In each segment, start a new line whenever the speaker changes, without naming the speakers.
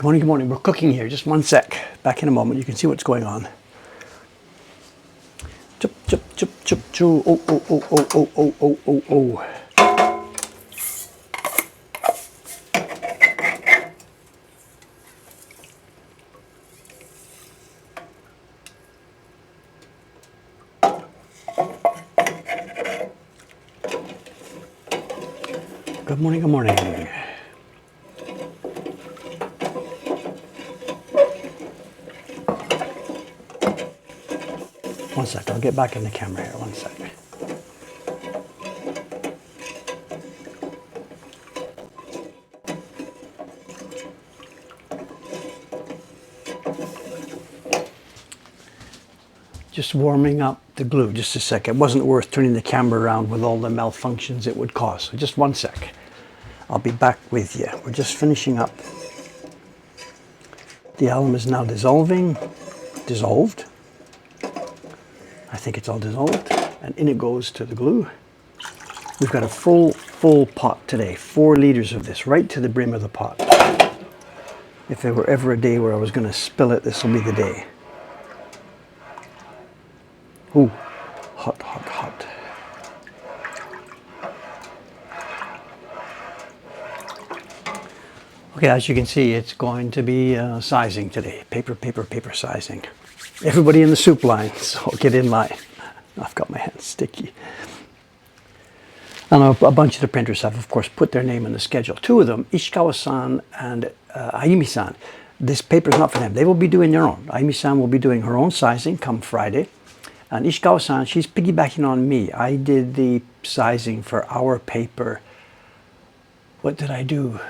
Good morning, good morning. We're cooking here. Just one sec. Back in a moment. You can see what's going on. Chup, chup, chup, chup, choo. Oh, oh, oh, oh, oh, oh, oh, oh, oh. Good morning, good morning. One sec, I'll get back in the camera here, one sec. Just warming up the glue, just a sec. It wasn't worth turning the camera around with all the malfunctions it would cause. So just one sec. I'll be back with you. We're just finishing up. The alum is now dissolved. I think it's all dissolved. And in it goes to the glue. We've got a full pot today. 4 liters of this, right to the brim of the pot. If there were ever a day where I was going to spill it, this will be the day. Ooh, hot, hot, hot. Okay, as you can see, it's going to be sizing today. Paper, paper, paper sizing. Everybody in the soup line, so get in line. I've got my hands sticky. And a bunch of the printers have, of course, put their name in the schedule. 2 of them, Ishikawa-san and Ayumi-san. This paper is not for them. They will be doing their own. Ayumi-san will be doing her own sizing come Friday. And Ishikawa-san, she's piggybacking on me. I did the sizing for our paper. What did I do?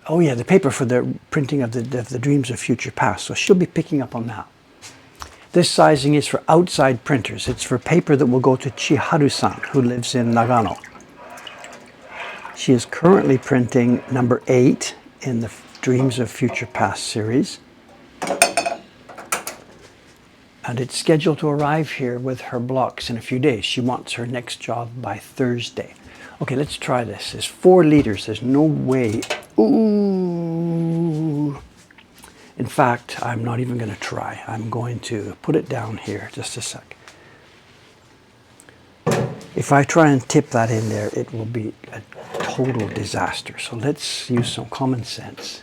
Oh yeah, the paper for the printing of the Dreams of Future Past. So she'll be picking up on that. This sizing is for outside printers. It's for paper that will go to Chiharu-san, who lives in Nagano. She is currently printing number 8 in the Dreams of Future Past series. And it's scheduled to arrive here with her blocks in a few days. She wants her next job by Thursday. Okay, let's try this. It's 4 liters. There's no way. Ooh. In fact, I'm not even going to try. I'm going to put it down here. Just a sec. If I try and tip that in there, it will be a total disaster. So let's use some common sense.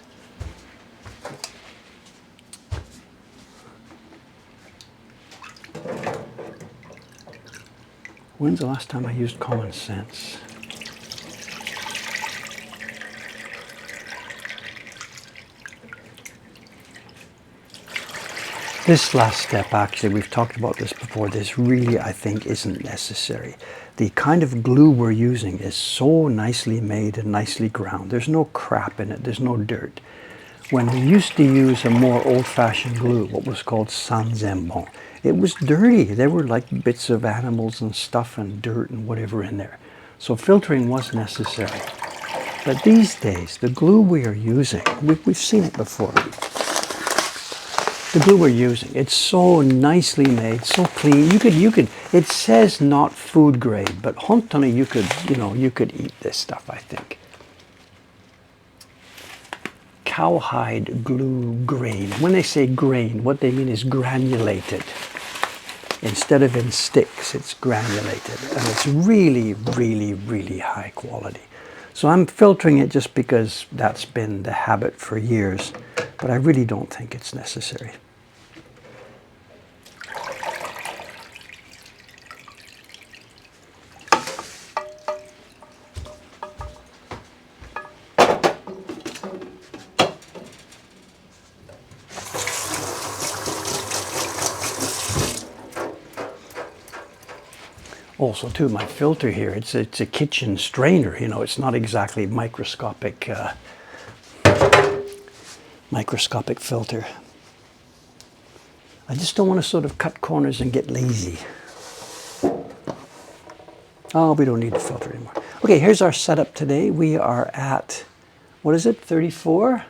When's the last time I used common sense? This last step, actually, we've talked about this before, this really, I think, isn't necessary. The kind of glue we're using is so nicely made and nicely ground. There's no crap in it, there's no dirt. When we used to use a more old-fashioned glue, what was called sanzenbon, it was dirty. There were like bits of animals and stuff and dirt and whatever in there. So filtering was necessary. But these days, the glue we are using, we've seen it before. The glue we're using, it's so nicely made, so clean. You could. It says not food grade, but hontoni, you could eat this stuff, I think. Cowhide glue grain. When they say grain, what they mean is granulated. Instead of in sticks, it's granulated. And it's really, really, really high quality. So I'm filtering it just because that's been the habit for years, but I really don't think it's necessary. Also, too, my filter here, it's a kitchen strainer, you know, it's not exactly microscopic filter. I just don't want to sort of cut corners and get lazy. Oh, we don't need the filter anymore. Okay, here's our setup today. We are at, what is it, 34?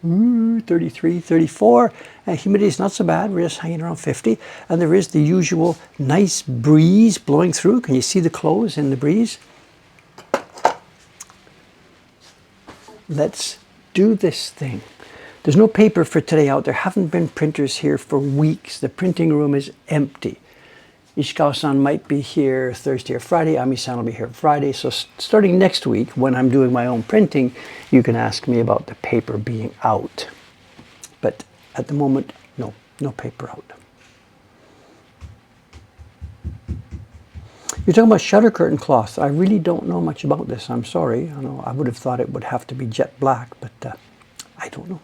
33, 34. Humidity is not so bad. We're just hanging around 50. And there is the usual nice breeze blowing through. Can you see the clothes in the breeze? Let's do this thing. There's no paper for today out. There haven't been printers here for weeks. The printing room is empty. Ishikawa-san might be here Thursday or Friday. Ami-san will be here Friday. So starting next week, when I'm doing my own printing, you can ask me about the paper being out. But at the moment, no paper out. You're talking about shutter curtain cloth. I really don't know much about this. I'm sorry. I would have thought it would have to be jet black, but I don't know.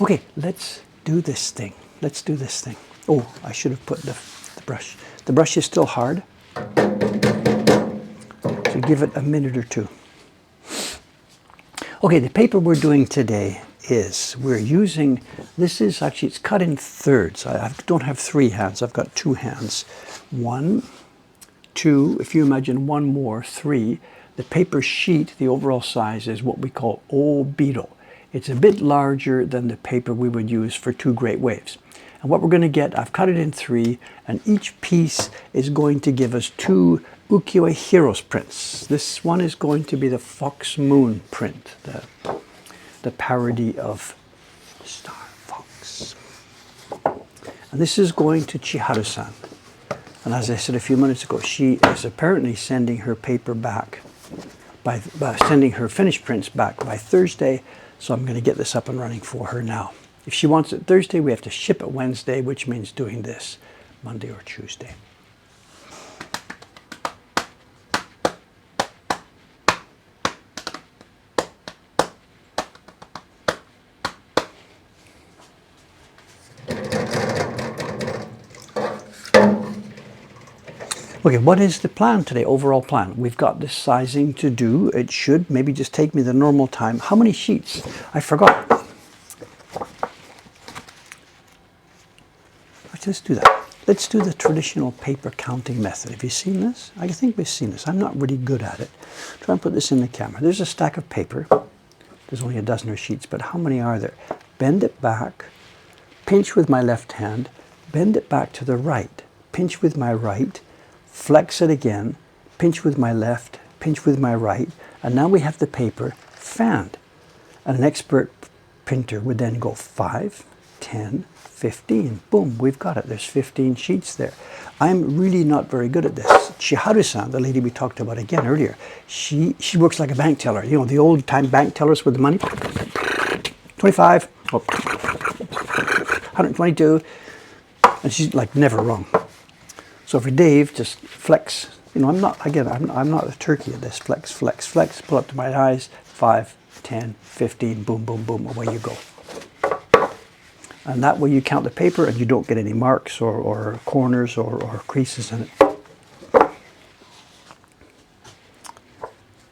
Okay, let's do this thing. Let's do this thing. Oh, I should have put the brush. The brush is still hard, so give it a minute or two. Okay, the paper we're doing today is, we're using, this is actually, it's cut in thirds. I don't have 3 hands, I've got 2 hands. 1, 2, if you imagine 1 more, 3. The paper sheet, the overall size, is what we call obiro. It's a bit larger than the paper we would use for 2 great waves. And what we're going to get, I've cut it in 3, and each piece is going to give us 2 ukiyo-e heroes prints. This one is going to be the Fox Moon print, the parody of Star Fox. And this is going to Chiharu-san. And as I said a few minutes ago, she is apparently sending her paper back, by sending her finished prints back by Thursday. So I'm going to get this up and running for her now. If she wants it Thursday, we have to ship it Wednesday, which means doing this Monday or Tuesday. Okay, what is the plan today, overall plan? We've got this sizing to do. It should maybe just take me the normal time. How many sheets? I forgot. Let's do that. Let's do the traditional paper counting method. Have you seen this? I think we've seen this. I'm not really good at it. Try and put this in the camera. There's a stack of paper. There's only a dozen of sheets, but how many are there? Bend it back, pinch with my left hand, bend it back to the right, pinch with my right, flex it again, pinch with my left, pinch with my right, and now we have the paper fanned. And an expert printer would then go 5, 10, 15. Boom, we've got it. There's 15 sheets there. I'm really not very good at this. Chiharu-san, the lady we talked about again earlier, she works like a bank teller. You know, the old time bank tellers with the money. 25, 122, and she's like never wrong. So for Dave, just flex. You know, I'm not a turkey at this. Flex, flex, flex, pull up to my eyes, 5, 10, 15, boom, boom, boom, away you go. And that way you count the paper and you don't get any marks or corners or creases in it.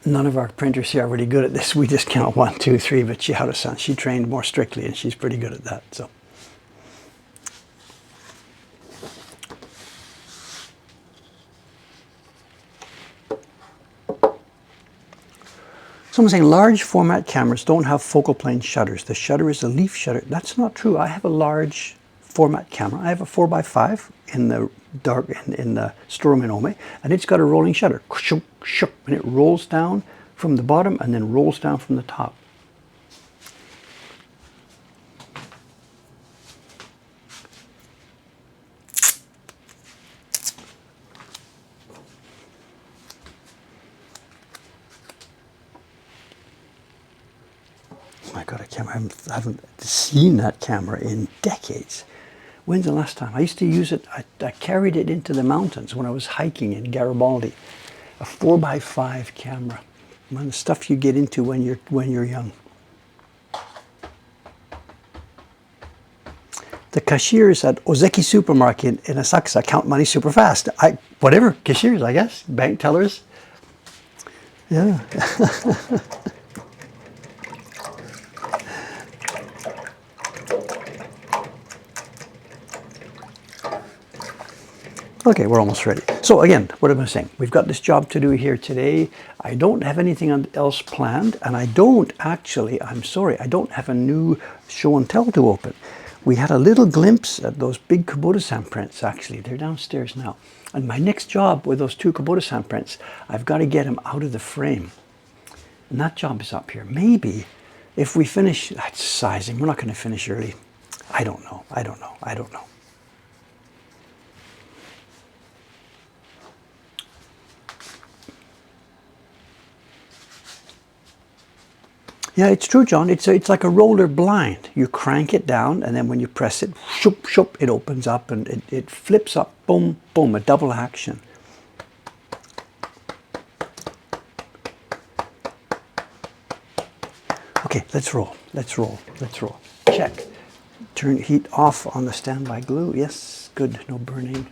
None of our printers here are really good at this. We just count 1, 2, 3, but Chiharu-san, she trained more strictly and she's pretty good at that. So. Someone's saying large format cameras don't have focal plane shutters. The shutter is a leaf shutter. That's not true. I have a large format camera. I have a 4x5 in the dark in the storeroom in Ome, and it's got a rolling shutter. And it rolls down from the bottom and then rolls down from the top. My God, I haven't seen that camera in decades. When's the last time? I used to use it, I carried it into the mountains when I was hiking in Garibaldi. A 4x5 camera. One of the stuff you get into when you're young. The cashiers at Ozeki supermarket in Asakusa count money super fast. Whatever, cashiers, I guess, bank tellers. Yeah. Okay, we're almost ready. So again, what am I saying? We've got this job to do here today. I don't have anything else planned, and I don't actually, I'm sorry, I don't have a new show and tell to open. We had a little glimpse at those big Kubota-san prints, actually. They're downstairs now. And my next job with those 2 Kubota-san prints, I've got to get them out of the frame. And that job is up here. Maybe If we finish, that's sizing, we're not going to finish early. I don't know. Yeah, it's true, John. It's like a roller blind. You crank it down, and then when you press it, shoop, shoop, it opens up and it flips up. Boom, boom, a double action. Okay, let's roll. Check. Turn heat off on the standby glue. Yes, good, no burning.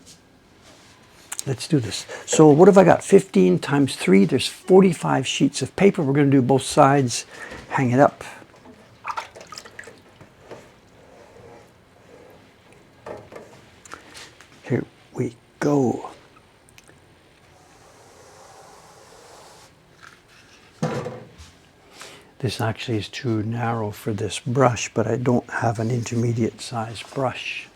Let's do this. So what have I got? 15 times 3, there's 45 sheets of paper. We're going to do both sides. Hang it up. Here we go. This actually is too narrow for this brush, but I don't have an intermediate size brush.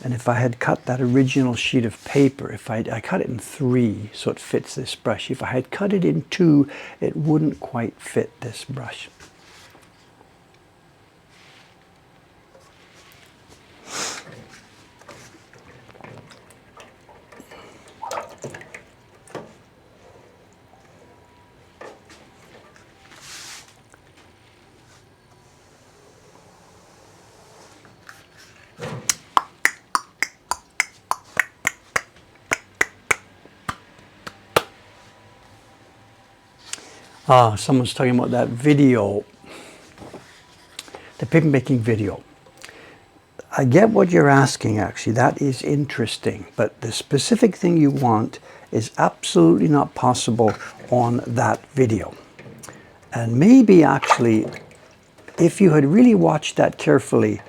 And if I had cut that original sheet of paper, I cut it in 3 so it fits this brush. If I had cut it in 2, it wouldn't quite fit this brush. Someone's talking about that video, the paper making video. I get what you're asking, actually. That is interesting. But the specific thing you want is absolutely not possible on that video. And maybe actually, if you had really watched that carefully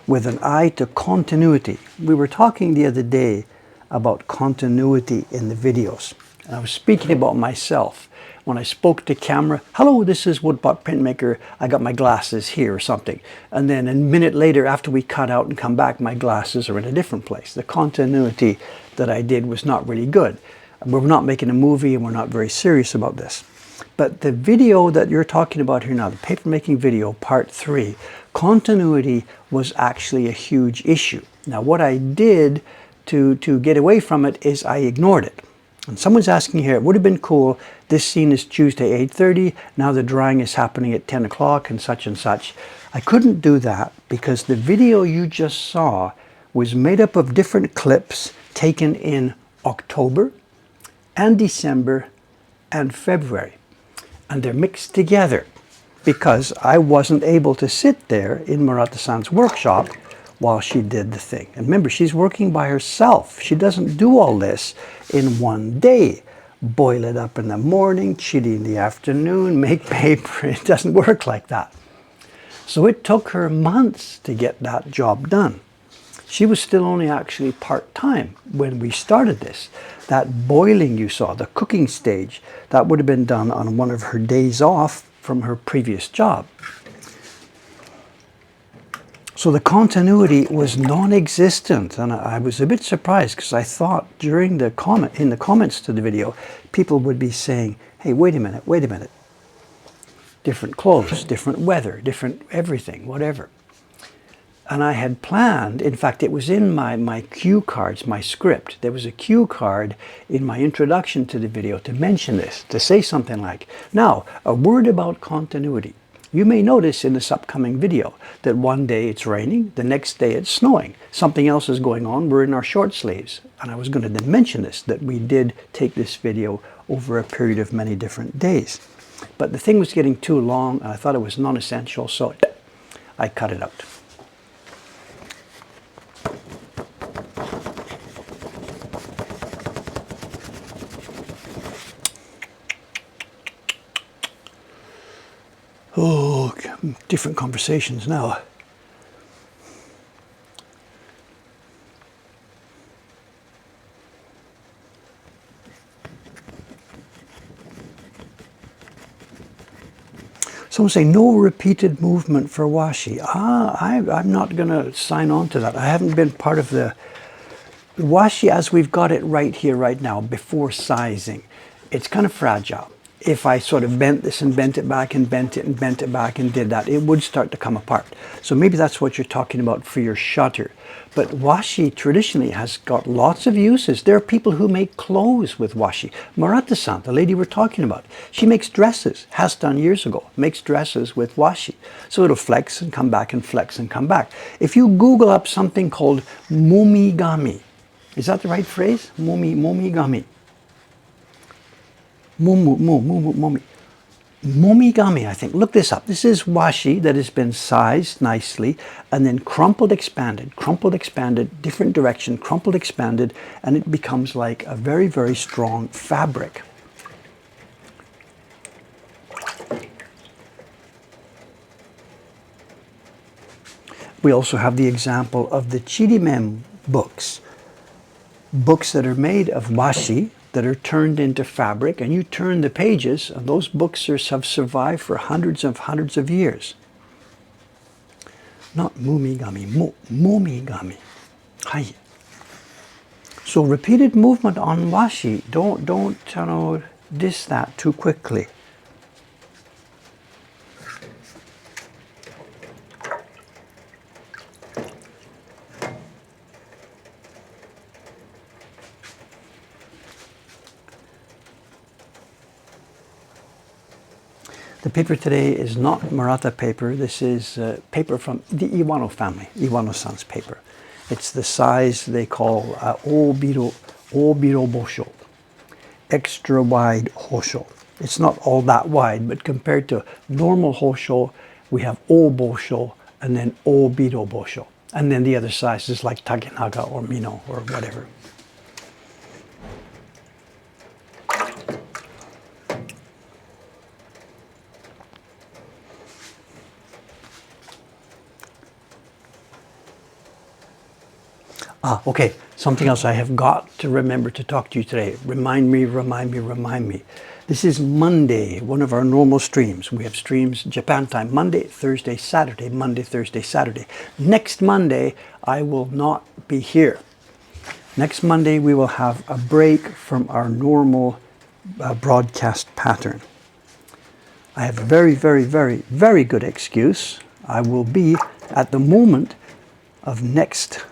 with an eye to continuity. We were talking the other day about continuity in the videos. And I was speaking about myself. When I spoke to camera, hello, this is Woodpot Printmaker, I got my glasses here or something. And then a minute later, after we cut out and come back, my glasses are in a different place. The continuity that I did was not really good. We're not making a movie and we're not very serious about this. But the video that you're talking about here now, the papermaking video, part 3, continuity was actually a huge issue. Now what I did to get away from it is I ignored it. And someone's asking here, it would have been cool, this scene is Tuesday 8:30, now the drawing is happening at 10 o'clock and such and such. I couldn't do that because the video you just saw was made up of different clips taken in October and December and February. And they're mixed together because I wasn't able to sit there in Murata-san's workshop while she did the thing. And remember, she's working by herself. She doesn't do all this in one day. Boil it up in the morning, chili in the afternoon, make paper. It doesn't work like that. So it took her months to get that job done. She was still only actually part-time when we started this. That boiling you saw, the cooking stage, that would have been done on one of her days off from her previous job. So the continuity was non-existent, and I was a bit surprised because I thought during the in the comments to the video, people would be saying, hey, wait a minute. Different clothes, different weather, different everything, whatever. And I had planned, in fact, it was in my cue cards, my script. There was a cue card in my introduction to the video to mention this, to say something like, now, a word about continuity. You may notice in this upcoming video that one day it's raining, the next day it's snowing. Something else is going on, we're in our short sleeves. And I was going to then mention this, that we did take this video over a period of many different days. But the thing was getting too long, and I thought it was non-essential, so I cut it out. Oh, different conversations now. Someone say no repeated movement for washi. I'm not going to sign on to that. I haven't been part of the washi as we've got it right here, right now, before sizing. It's kind of fragile. if I sort of bent this and bent it back and bent it and bent it back and did that, it would start to come apart. So maybe that's what you're talking about for your shutter. But washi traditionally has got lots of uses. There are people who make clothes with washi. Marata-san, the lady we're talking about, she makes dresses, has done years ago, makes dresses with washi. So it'll flex and come back and flex and come back. If you Google up something called momigami, is that the right phrase? Momigami. Momigami, I think. Look this up. This is washi that has been sized nicely and then crumpled, expanded, different direction, crumpled, expanded, and it becomes like a very, very strong fabric. We also have the example of the Chirimem books. Books that are made of washi, that are turned into fabric, and you turn the pages, and those books have survived for hundreds of years. Not mumigami, momigami. Hai. So repeated movement on washi. Don't diss that too quickly. The paper today is not Murata paper. This is paper from the Iwano family, Iwano-san's paper. It's the size they call obiro bosho, extra wide hosho. It's not all that wide, but compared to normal hosho, we have bosho and then obiro bosho. And then the other sizes like takenaga or mino or whatever. Okay, something else I have got to remember to talk to you today. Remind me. This is Monday, one of our normal streams. We have streams Japan time, Monday, Thursday, Saturday, Monday, Thursday, Saturday. Next Monday, I will not be here. Next Monday, we will have a break from our normal broadcast pattern. I have a very good excuse. I will be, at the moment of next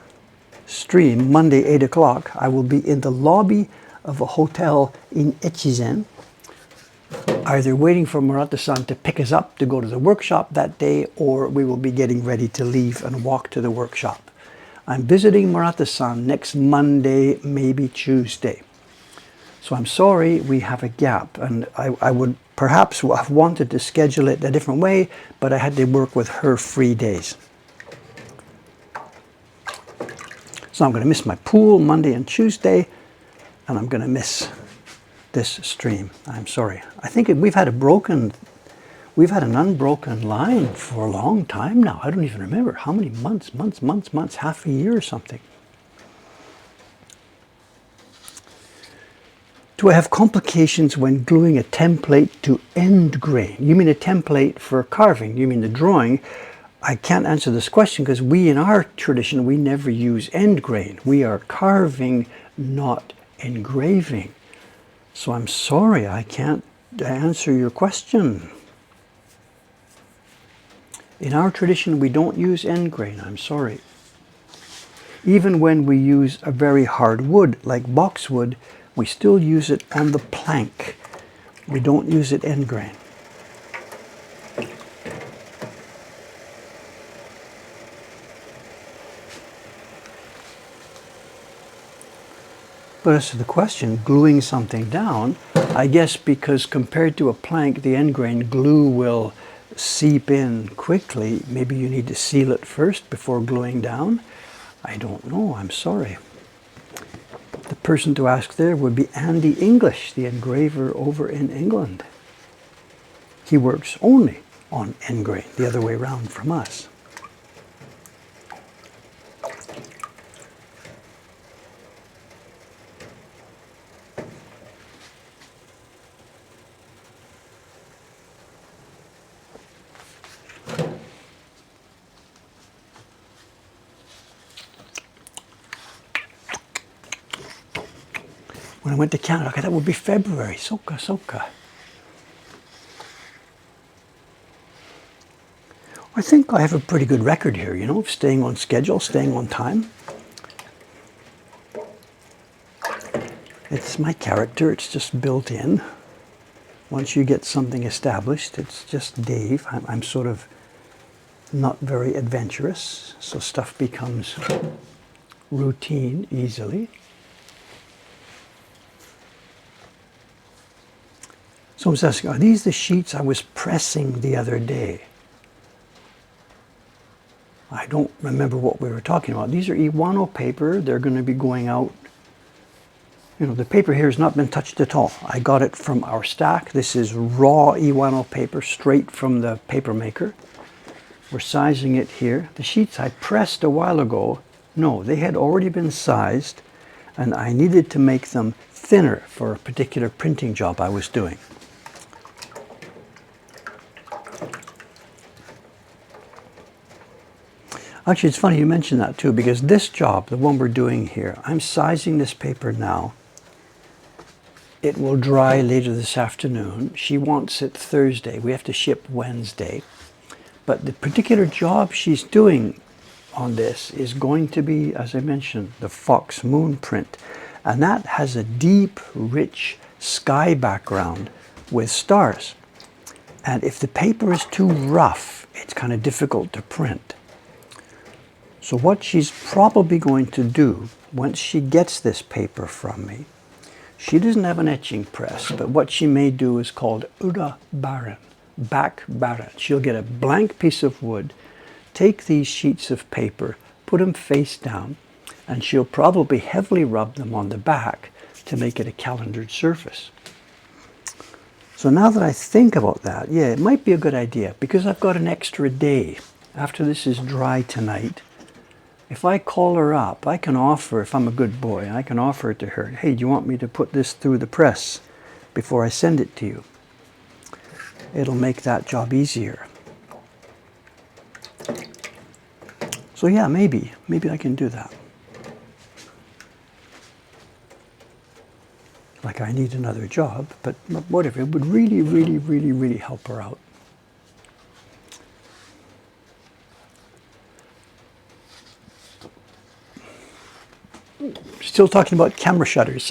stream, Monday, 8 o'clock, I will be in the lobby of a hotel in Echizen, either waiting for Murata-san to pick us up to go to the workshop that day, or we will be getting ready to leave and walk to the workshop. I'm visiting Murata-san next Monday, maybe Tuesday. So I'm sorry we have a gap, and I would perhaps have wanted to schedule it a different way, but I had to work with her free days. So I'm going to miss my pool Monday and Tuesday, and I'm going to miss this stream. I'm sorry. I think we've had an unbroken line for a long time now. I don't even remember how many months, half a year or something. Do I have complications when gluing a template to end grain? You mean a template for carving? You mean the drawing? I can't answer this question because we, in our tradition, we never use end grain. We are carving, not engraving. So I'm sorry, I can't answer your question. In our tradition, we don't use end grain. I'm sorry. Even when we use a very hard wood, like boxwood, we still use it on the plank. We don't use it end grain. But as to the question, gluing something down, I guess because compared to a plank, the end grain glue will seep in quickly. Maybe you need to seal it first before gluing down. I don't know, I'm sorry. The person to ask there would be Andy English, the engraver over in England. He works only on end grain, the other way around from us. When I went to Canada, okay, that would be February. Soka. I think I have a pretty good record here, you know, of staying on schedule, staying on time. It's my character, it's just built in. Once you get something established, it's just Dave. I'm sort of not very adventurous, so stuff becomes routine easily. Someone's asking, are these the sheets I was pressing the other day? I don't remember what we were talking about. These are Iwano paper. They're going to be going out. You know, the paper here has not been touched at all. I got it from our stack. This is raw Iwano paper straight from the paper maker. We're sizing it here. The sheets I pressed a while ago, no, they had already been sized, and I needed to make them thinner for a particular printing job I was doing. Actually, it's funny you mentioned that too, because this job, the one we're doing here, I'm sizing this paper now. It will dry later this afternoon. She wants it Thursday. We have to ship Wednesday. But the particular job she's doing on this is going to be, as I mentioned, the Fox Moon print. And that has a deep, rich sky background with stars. And if the paper is too rough, it's kind of difficult to print. So what she's probably going to do, once she gets this paper from me, she doesn't have an etching press, but what she may do is called ura baran, back baran. She'll get a blank piece of wood, take these sheets of paper, put them face down, and she'll probably heavily rub them on the back to make it a calendared surface. So now that I think about that, yeah, it might be a good idea, because I've got an extra day. After this is dry tonight, if I call her up, I can offer, if I'm a good boy, I can offer it to her, hey, do you want me to put this through the press before I send it to you? It'll make that job easier. So yeah, maybe I can do that. Like I need another job, but whatever, it would really, really, really, really help her out. Still talking about camera shutters.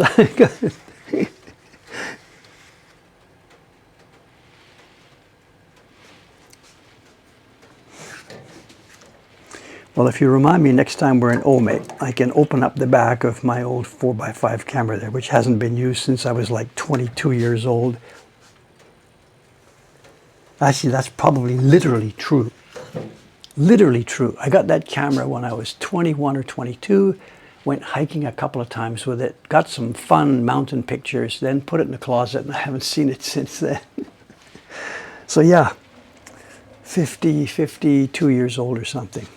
Well, if you remind me next time we're in Ome, I can open up the back of my old 4x5 camera there, which hasn't been used since I was like 22 years old. Actually, that's probably literally true. Literally true. I got that camera when I was 21 or 22. Went hiking a couple of times with it, got some fun mountain pictures, then put it in the closet, and I haven't seen it since then. So yeah, 52 years old or something.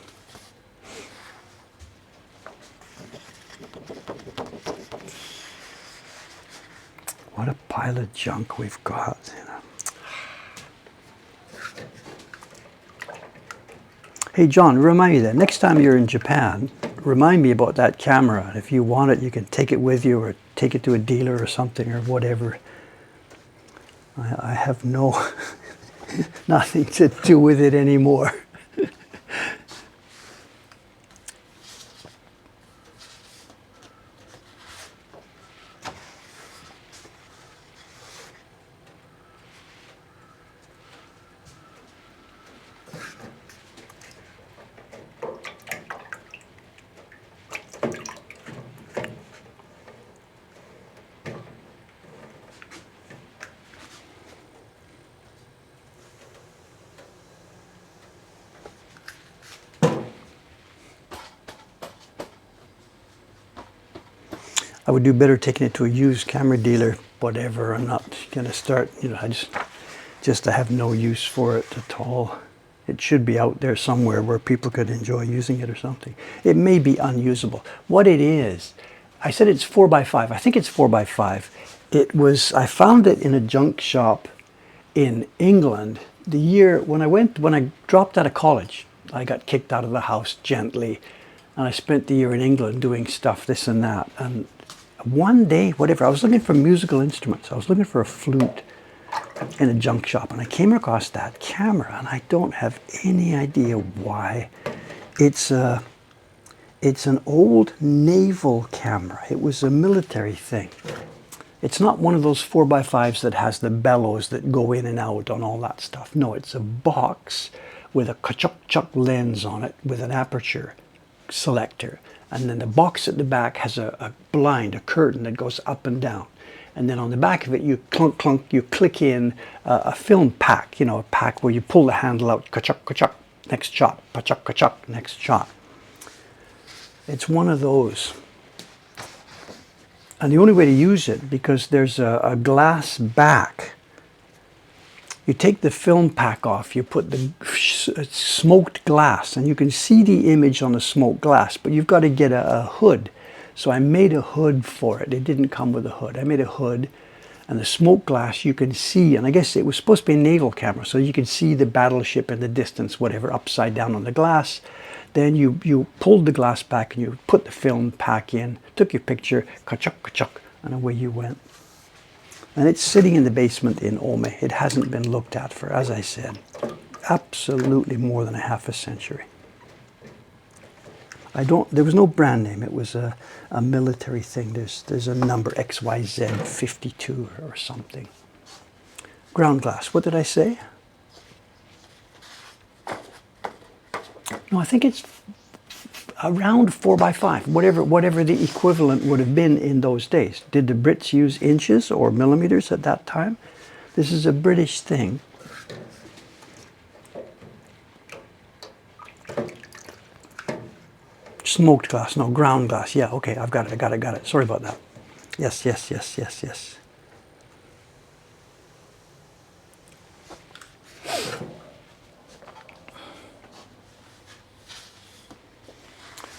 What a pile of junk we've got, you know. Hey John, remind me that next time you're in Japan, remind me about that camera. If you want it, you can take it with you or take it to a dealer or something or whatever. I have nothing to do with it anymore. I would do better taking it to a used camera dealer, whatever. I'm not going to start, you know, I have no use for it at all. It should be out there somewhere where people could enjoy using it or something. It may be unusable. What it is, I said it's 4x5. I think it's 4x5. I found it in a junk shop in England the year when I dropped out of college. I got kicked out of the house gently, and I spent the year in England doing stuff, this and that. And one day, whatever, I was looking for musical instruments. I was looking for a flute. in a junk shop, and I came across that camera, and I don't have any idea why. It's an old naval camera. It was a military thing. It's not one of those 4x5s that has the bellows that go in and out on all that stuff. No, it's a box with a kachuk-chuk lens on it with an aperture selector. And then the box at the back has a blind, a curtain that goes up and down. And then on the back of it, you clunk, clunk, you click in a film pack, you know, a pack where you pull the handle out, kachuk, kachuk, next shot, kachuk, kachuk, next shot. It's one of those. And the only way to use it, because there's a glass back, you take the film pack off, you put the smoked glass, and you can see the image on the smoked glass, but you've got to get a hood. So I made a hood for it. It didn't come with a hood. I made a hood, and the smoked glass you can see, and I guess it was supposed to be a naval camera, so you can see the battleship in the distance, whatever, upside down on the glass. Then you pulled the glass back and you put the film pack in, took your picture, kachuk, kachuk, and away you went. And it's sitting in the basement in Ome. It hasn't been looked at for, as I said, absolutely more than a half a century. There was no brand name. It was a military thing. There's a number, XYZ 52 or something. Ground glass, what did I say? No, I think it's around 4x5, whatever the equivalent would have been in those days. Did the Brits use inches or millimeters at that time? This is a British thing. Smoked glass, no, ground glass. Yeah, okay, I got it. Sorry about that. Yes.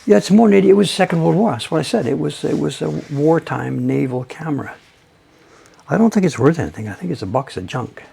Yeah, it's more native. It was Second World War. That's what I said. It was a wartime naval camera. I don't think it's worth anything. I think it's a box of junk.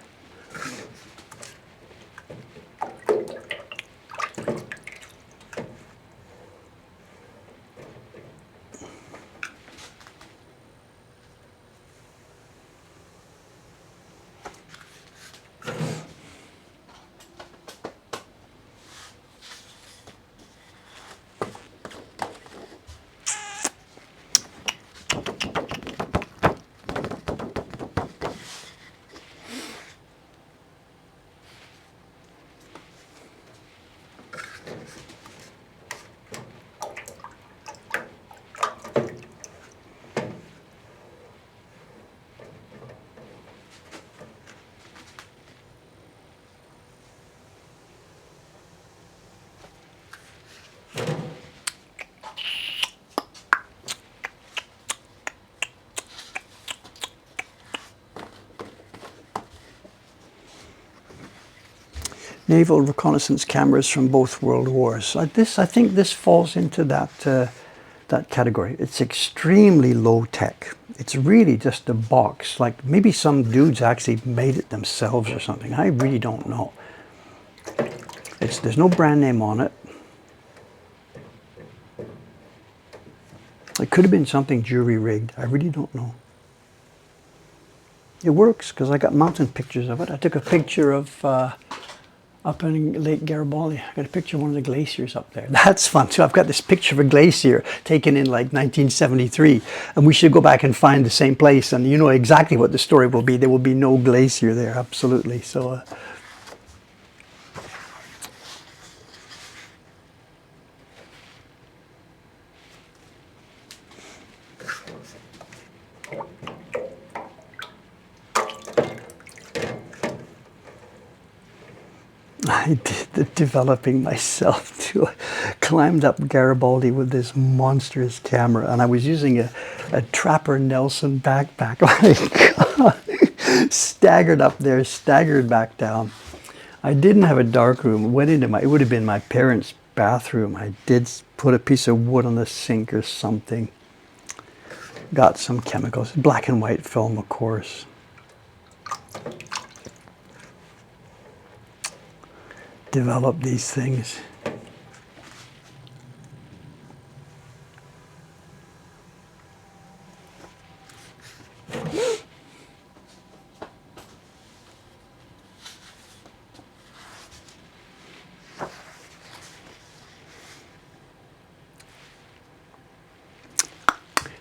Naval reconnaissance cameras from both world wars. I think this falls into that category. It's extremely low tech. It's really just a box. Like maybe some dudes actually made it themselves or something. I really don't know. There's no brand name on it. It could have been something jury rigged. I really don't know. It works because I got mountain pictures of it. I took a picture of up in Lake Garibaldi. I got a picture of one of the glaciers up there. That's fun too. I've got this picture of a glacier taken in like 1973, and we should go back and find the same place, and you know exactly what the story will be. There will be no glacier there, absolutely. So I did the developing myself too. I climbed up Garibaldi with this monstrous camera, and I was using a Trapper Nelson backpack. Oh my God. Staggered up there, staggered back down. I didn't have a dark room. It would have been my parents' bathroom. I did put a piece of wood on the sink or something. Got some chemicals, black and white film, of course. Develop these things.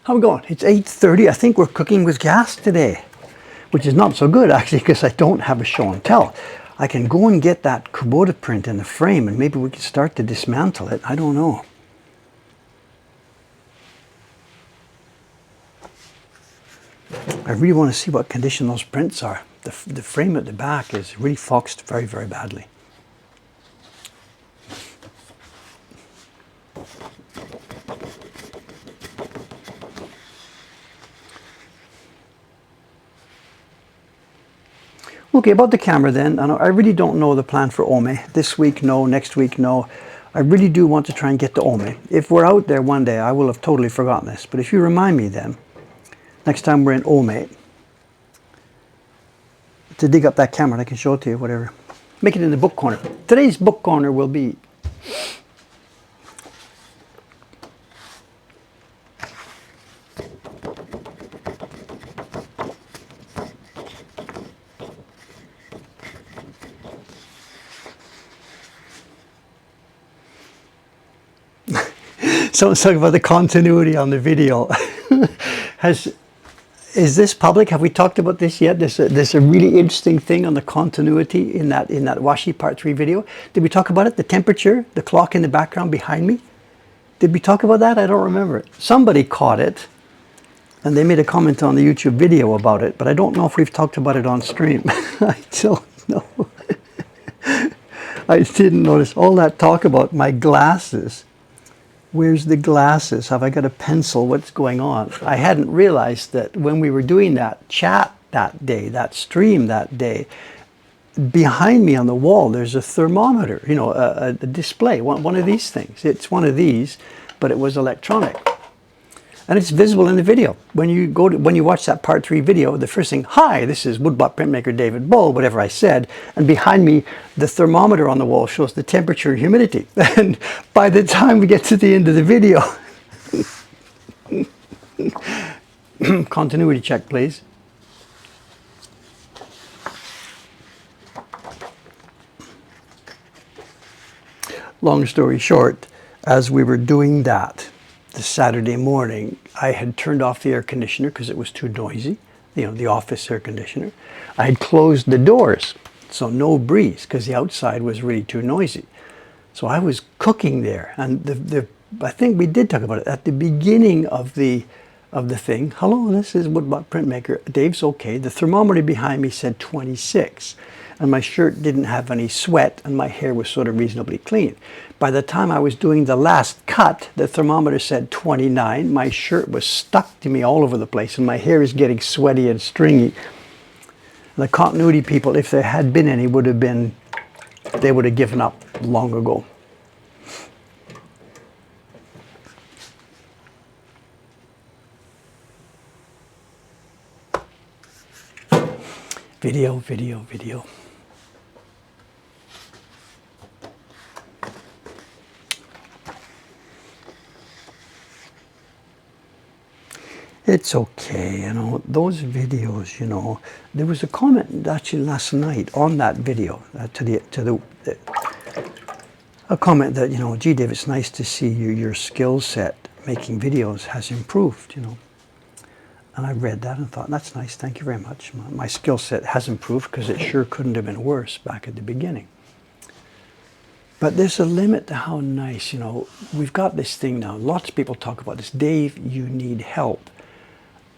How we going? It's 8:30. I think we're cooking with gas today, which is not so good actually because I don't have a show and tell. I can go and get that Kubota print in the frame and maybe we can start to dismantle it. I don't know. I really want to see what condition those prints are. The frame at the back is really foxed very, very badly. Okay, about the camera then, I really don't know the plan for Ome. This week, no. Next week, no. I really do want to try and get to Ome. If we're out there one day, I will have totally forgotten this. But if you remind me then, next time we're in Ome, to dig up that camera, and I can show it to you, whatever. Make it in the book corner. Today's book corner will be someone's talking about the continuity on the video. Is this public? Have we talked about this yet? There's a really interesting thing on the continuity in that Washi Part 3 video. Did we talk about it? The temperature, the clock in the background behind me? Did we talk about that? I don't remember it. Somebody caught it and they made a comment on the YouTube video about it, but I don't know if we've talked about it on stream. I don't know. I didn't notice all that talk about my glasses. Where's the glasses? Have I got a pencil? What's going on? I hadn't realized that when we were doing that chat that day, that stream that day, behind me on the wall, there's a thermometer, you know, a display, one of these things. It's one of these, but it was electronic. And it's visible in the video. When you watch that Part 3 video, the first thing, hi, this is woodblock printmaker David Bull, whatever I said, and behind me, the thermometer on the wall shows the temperature and humidity. And by the time we get to the end of the video, continuity check, please. Long story short, as we were doing that, the Saturday morning, I had turned off the air conditioner because it was too noisy, you know, the office air conditioner. I had closed the doors, so no breeze because the outside was really too noisy. So I was cooking there, and I think we did talk about it at the beginning of the thing. Hello, this is Woodblock Printmaker. Dave's okay. The thermometer behind me said 26. And my shirt didn't have any sweat and my hair was sort of reasonably clean. By the time I was doing the last cut, the thermometer said 29. My shirt was stuck to me all over the place and my hair is getting sweaty and stringy. The continuity people, if there had been any, they would have given up long ago. Video. It's okay, you know, those videos, you know, there was a comment actually last night on that video a comment that, you know, gee Dave, it's nice to see your skill set making videos has improved, you know. And I read that and thought, that's nice, thank you very much. My skill set has improved because it sure couldn't have been worse back at the beginning. But there's a limit to how nice, you know, we've got this thing now. Lots of people talk about this. Dave, you need help.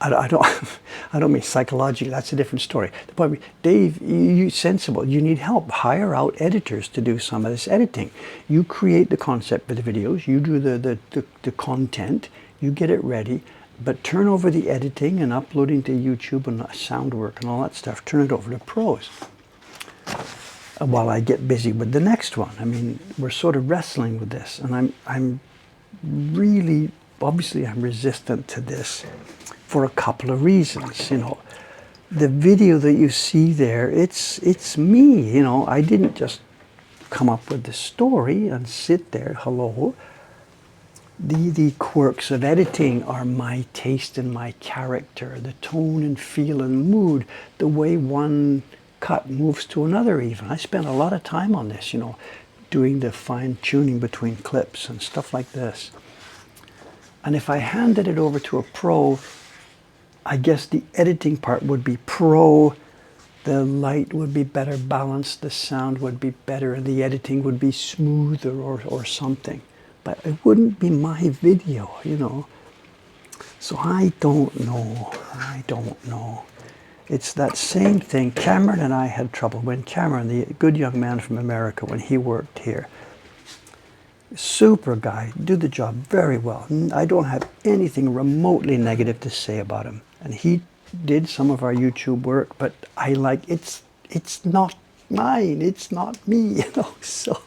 I don't mean psychologically, that's a different story. The point is, Dave, you're sensible, you need help. Hire out editors to do some of this editing. You create the concept for the videos, you do the content, you get it ready, but turn over the editing and uploading to YouTube and sound work and all that stuff, turn it over to pros. While I get busy with the next one. I mean, we're sort of wrestling with this, and I'm really, obviously I'm resistant to this for a couple of reasons, you know. The video that you see there, it's me, you know. I didn't just come up with the story and sit there, hello. The quirks of editing are my taste and my character, the tone and feel and mood, the way one cut moves to another even. I spent a lot of time on this, you know, doing the fine tuning between clips and stuff like this. And if I handed it over to a pro, I guess the editing part would be pro, the light would be better balanced, the sound would be better, and the editing would be smoother or something. But it wouldn't be my video, you know. So I don't know. I don't know. It's that same thing. Cameron and I had trouble when Cameron, the good young man from America, when he worked here, super guy, do the job very well. I don't have anything remotely negative to say about him. And he did some of our YouTube work, but I like, it's not mine, it's not me, you know, so.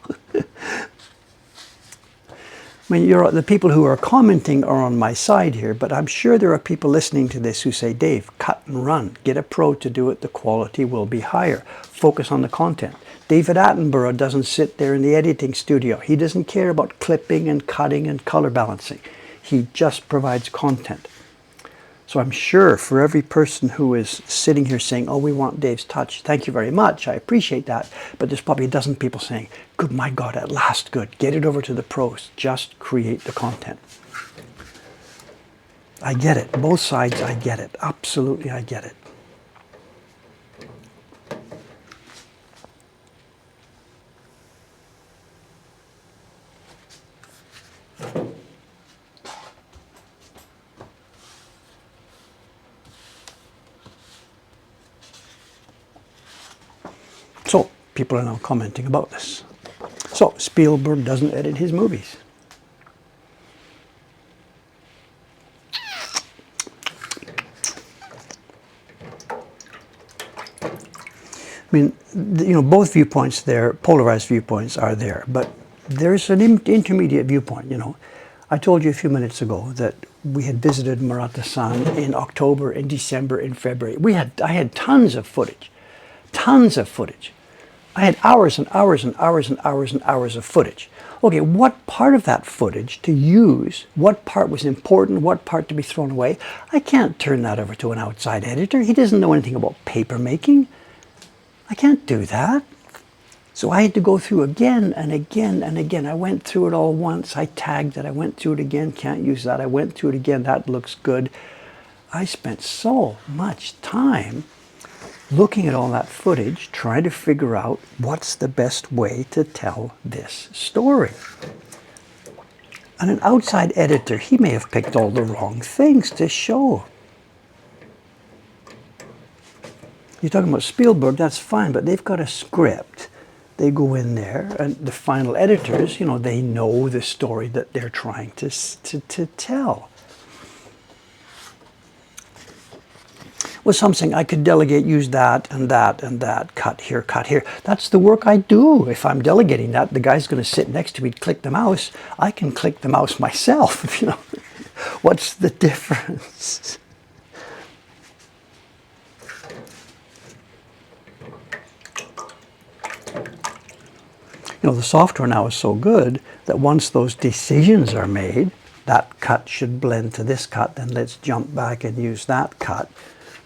I mean, the people who are commenting are on my side here, but I'm sure there are people listening to this who say, Dave, cut and run. Get a pro to do it, the quality will be higher. Focus on the content. David Attenborough doesn't sit there in the editing studio. He doesn't care about clipping and cutting and color balancing. He just provides content. So I'm sure for every person who is sitting here saying, oh, we want Dave's touch, thank you very much, I appreciate that. But there's probably a dozen people saying, good, my God, at last, good. Get it over to the pros. Just create the content. I get it. Both sides, I get it. Absolutely, I get it. So, people are now commenting about this. So, Spielberg doesn't edit his movies. I mean, you know, both viewpoints there, polarized viewpoints are there, but there's an intermediate viewpoint, you know. I told you a few minutes ago that we had visited Murata-san in October, in December, in February. I had tons of footage. Tons of footage. I had hours and hours and hours and hours and hours of footage. Okay, what part of that footage to use, what part was important, what part to be thrown away? I can't turn that over to an outside editor. He doesn't know anything about paper making. I can't do that. So I had to go through again and again and again. I went through it all once. I tagged it. I went through it again. Can't use that. I went through it again. That looks good. I spent so much time looking at all that footage, trying to figure out what's the best way to tell this story. And an outside editor, he may have picked all the wrong things to show. You're talking about Spielberg, that's fine, but they've got a script. They go in there, and the final editors, you know, they know the story that they're trying to tell. With something I could delegate, use that and that and that, cut here, cut here. That's the work I do. If I'm delegating that, the guy's going to sit next to me, click the mouse. I can click the mouse myself, you know. What's the difference? You know, the software now is so good that once those decisions are made, that cut should blend to this cut, then let's jump back and use that cut.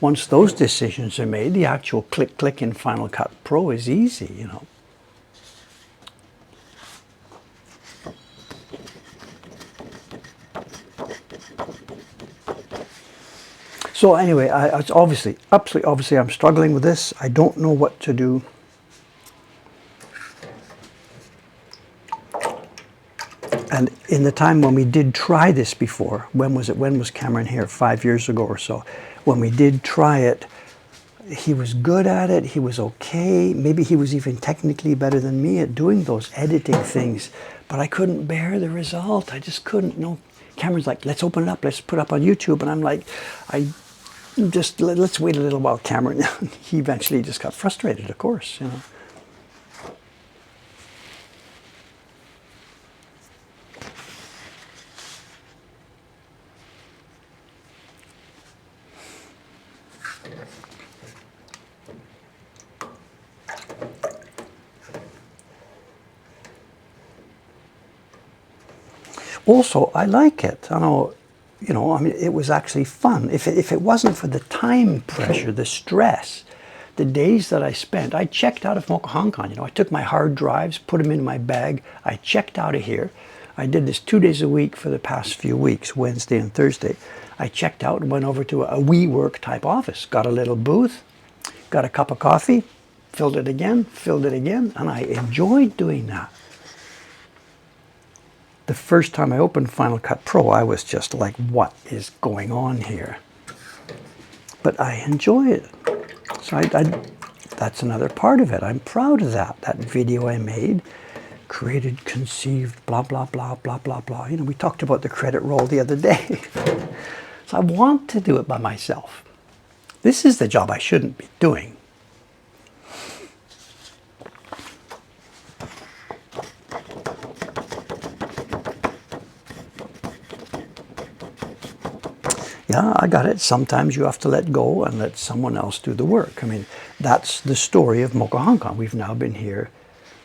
Once those decisions are made, the actual click in Final Cut Pro is easy, you know. So anyway, it's obviously, absolutely obviously I'm struggling with this. I don't know what to do. And in the time when we did try this before, when was it? When was Cameron here? 5 years ago or so. When we did try it, he was good at it. He was okay. Maybe he was even technically better than me at doing those editing things. But I couldn't bear the result. I just couldn't. No. Cameron's like, let's open it up. Let's put it up on YouTube. And I'm like, let's wait a little while, Cameron. He eventually just got frustrated, of course, you know. Also, I like it. I know, you know, I mean, it was actually fun. If it wasn't for the time pressure, the stress, the days that I spent, I checked out of Mokuhankan. You know, I took my hard drives, put them in my bag. I checked out of here. I did this 2 days a week for the past few weeks, Wednesday and Thursday. I checked out and went over to a WeWork type office, got a little booth, got a cup of coffee, filled it again, and I enjoyed doing that. The first time I opened Final Cut Pro, I was just like, what is going on here? But I enjoy it. So that's another part of it. I'm proud of that. That video I made, created, conceived, blah, blah, blah, blah, blah, blah. You know, we talked about the credit roll the other day. So I want to do it by myself. This is the job I shouldn't be doing. Yeah, I got it. Sometimes you have to let go and let someone else do the work. I mean, that's the story of Mokuhankan. We've now been here,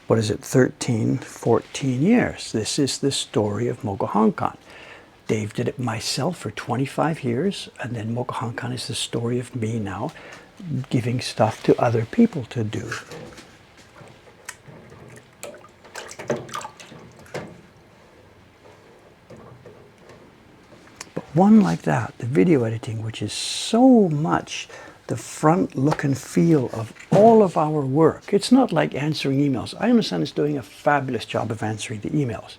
what is it, 13, 14 years. This is the story of Mokuhankan. Dave did it myself for 25 years, and then Mokuhankan is the story of me now giving stuff to other people to do. One like that, the video editing, which is so much the front look and feel of all of our work. It's not like answering emails. I understand it's doing a fabulous job of answering the emails.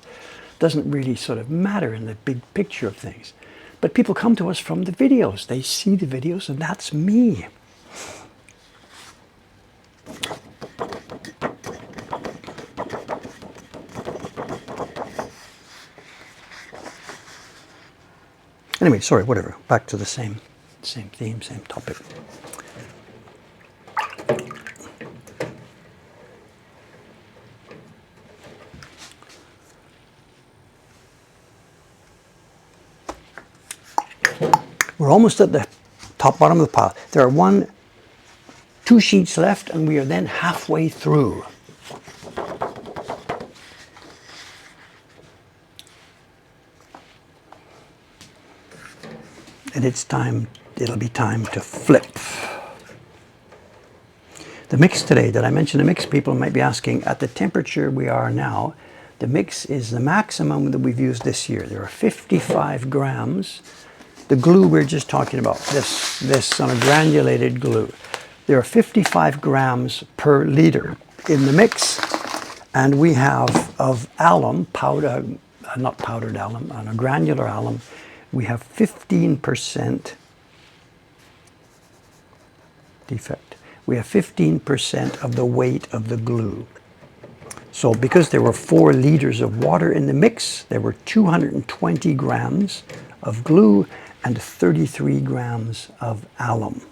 Doesn't really sort of matter in the big picture of things. But people come to us from the videos. They see the videos, and that's me. Anyway, sorry, whatever. Back to the same theme, same topic. We're almost at the top bottom of the pile. There are 2 sheets left, and we are then halfway through. And it'll be time to flip. The mix today, did I mention the mix? People might be asking, at the temperature we are now, the mix is the maximum that we've used this year. There are 55 grams. The glue we're just talking about, this on a granulated glue. There are 55 grams per liter in the mix. And we have of alum, powder, not powdered alum, on a granular alum, we have 15% defect. We have 15% of the weight of the glue. So because there were 4 liters of water in the mix, there were 220 grams of glue and 33 grams of alum.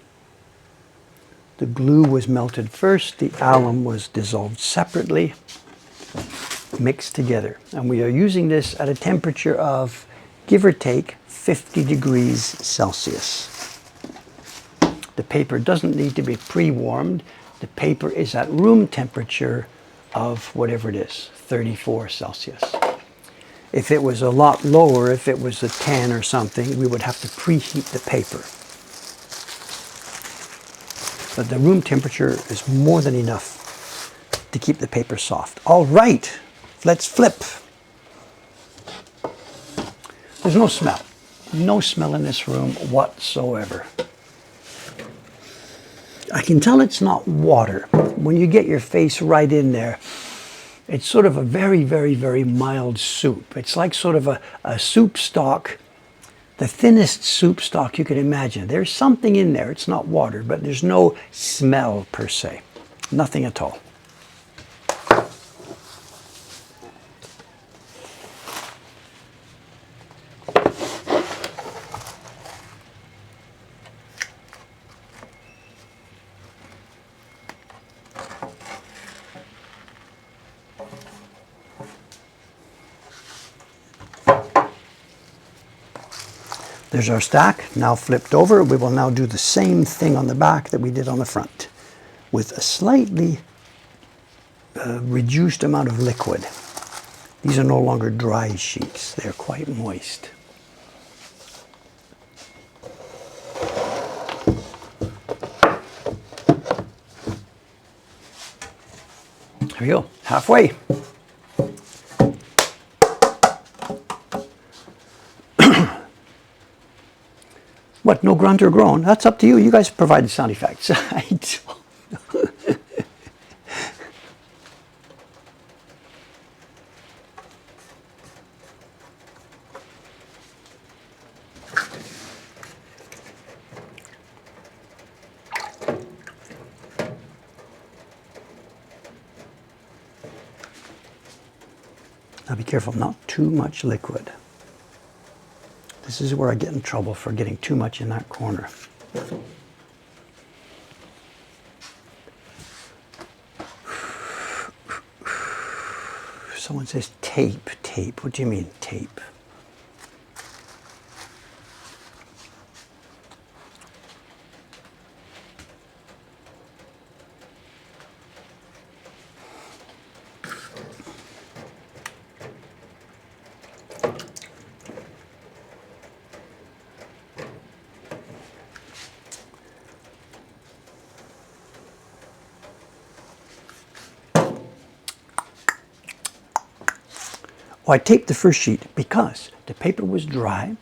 The glue was melted first, the alum was dissolved separately, mixed together. And we are using this at a temperature of, give or take, 50 degrees Celsius. The paper doesn't need to be pre-warmed. The paper is at room temperature of whatever it is, 34 Celsius. If it was a lot lower, if it was a 10 or something, we would have to preheat the paper. But the room temperature is more than enough to keep the paper soft. All right, let's flip. There's no smell. No smell in this room whatsoever. I can tell it's not water. When you get your face right in there, it's sort of a very, very, very mild soup. It's like sort of a soup stock, the thinnest soup stock you can imagine. There's something in there. It's not water, but there's no smell per se. Nothing at all. There's our stack, now flipped over. We will now do the same thing on the back that we did on the front with a slightly reduced amount of liquid. These are no longer dry sheets. They're quite moist. There we go, halfway. What, no grunt or groan? That's up to you. You guys provide the sound effects. I don't. Now be careful, not too much liquid. This is where I get in trouble for getting too much in that corner. Someone says tape, tape. What do you mean, tape? Well, I taped the first sheet because the paper was dry,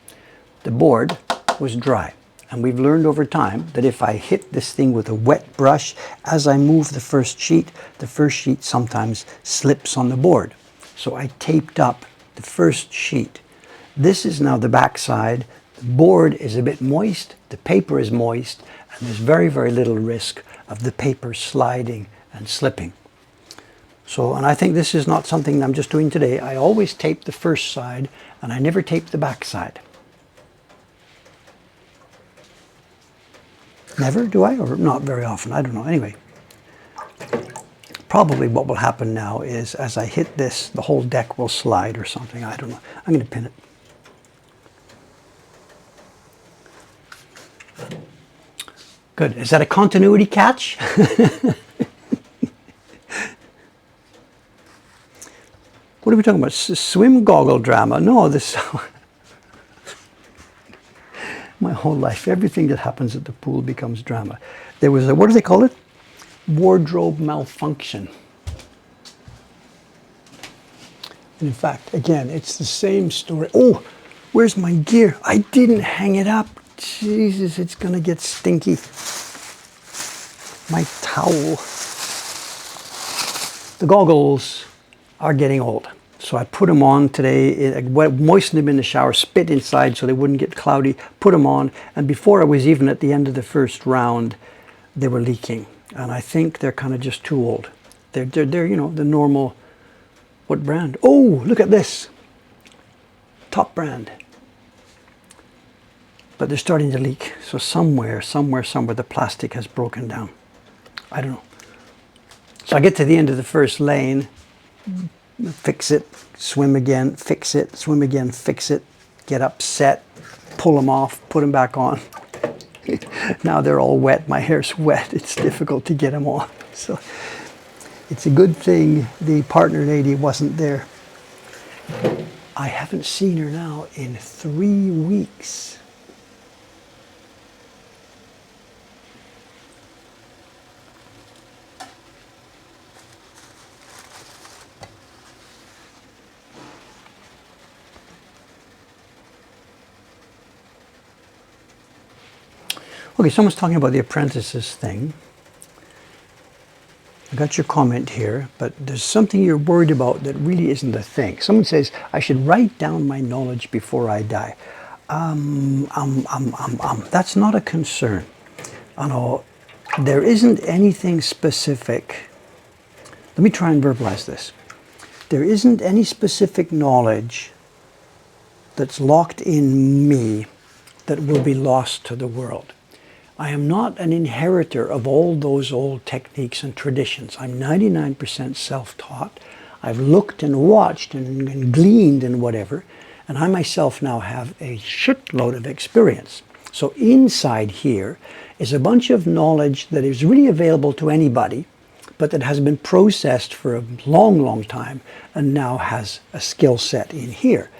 the board was dry. And we've learned over time that if I hit this thing with a wet brush, as I move the first sheet sometimes slips on the board. So I taped up the first sheet. This is now the back side. The board is a bit moist, the paper is moist, and there's very, very little risk of the paper sliding and slipping. So, and I think this is not something I'm just doing today. I always tape the first side and I never tape the back side. Never, do I? Or not very often, I don't know. Anyway, probably what will happen now is as I hit this, the whole deck will slide or something. I don't know. I'm going to pin it. Good. Is that a continuity catch? What are we talking about? Swim goggle drama? No, this... My whole life, everything that happens at the pool becomes drama. There was a, what do they call it? Wardrobe malfunction. And in fact, again, it's the same story. Oh, where's my gear? I didn't hang it up. Jesus, it's going to get stinky. My towel. The goggles are getting old. So I put them on today, I moistened them in the shower, spit inside so they wouldn't get cloudy, put them on, and before I was even at the end of the first round, they were leaking. And I think they're kind of just too old. They're you know, the normal, what brand? Oh, look at this. Top brand. But they're starting to leak. So somewhere, the plastic has broken down. I don't know. So I get to the end of the first lane, fix it, swim again, fix it, swim again, fix it, get upset, pull them off, put them back on. Now they're all wet, my hair's wet, it's difficult to get them on. So it's a good thing the partner lady wasn't there. I haven't seen her now in 3 weeks. Okay, someone's talking about the apprentices thing. I got your comment here, but there's something you're worried about that really isn't a thing. Someone says, I should write down my knowledge before I die. That's not a concern. I know there isn't anything specific. Let me try and verbalize this. There isn't any specific knowledge that's locked in me that will be lost to the world. I am not an inheritor of all those old techniques and traditions. I'm 99% self-taught. I've looked and watched and gleaned and whatever, and I myself now have a shitload of experience. So inside here is a bunch of knowledge that is really available to anybody, but that has been processed for a long, long time and now has a skill set in here.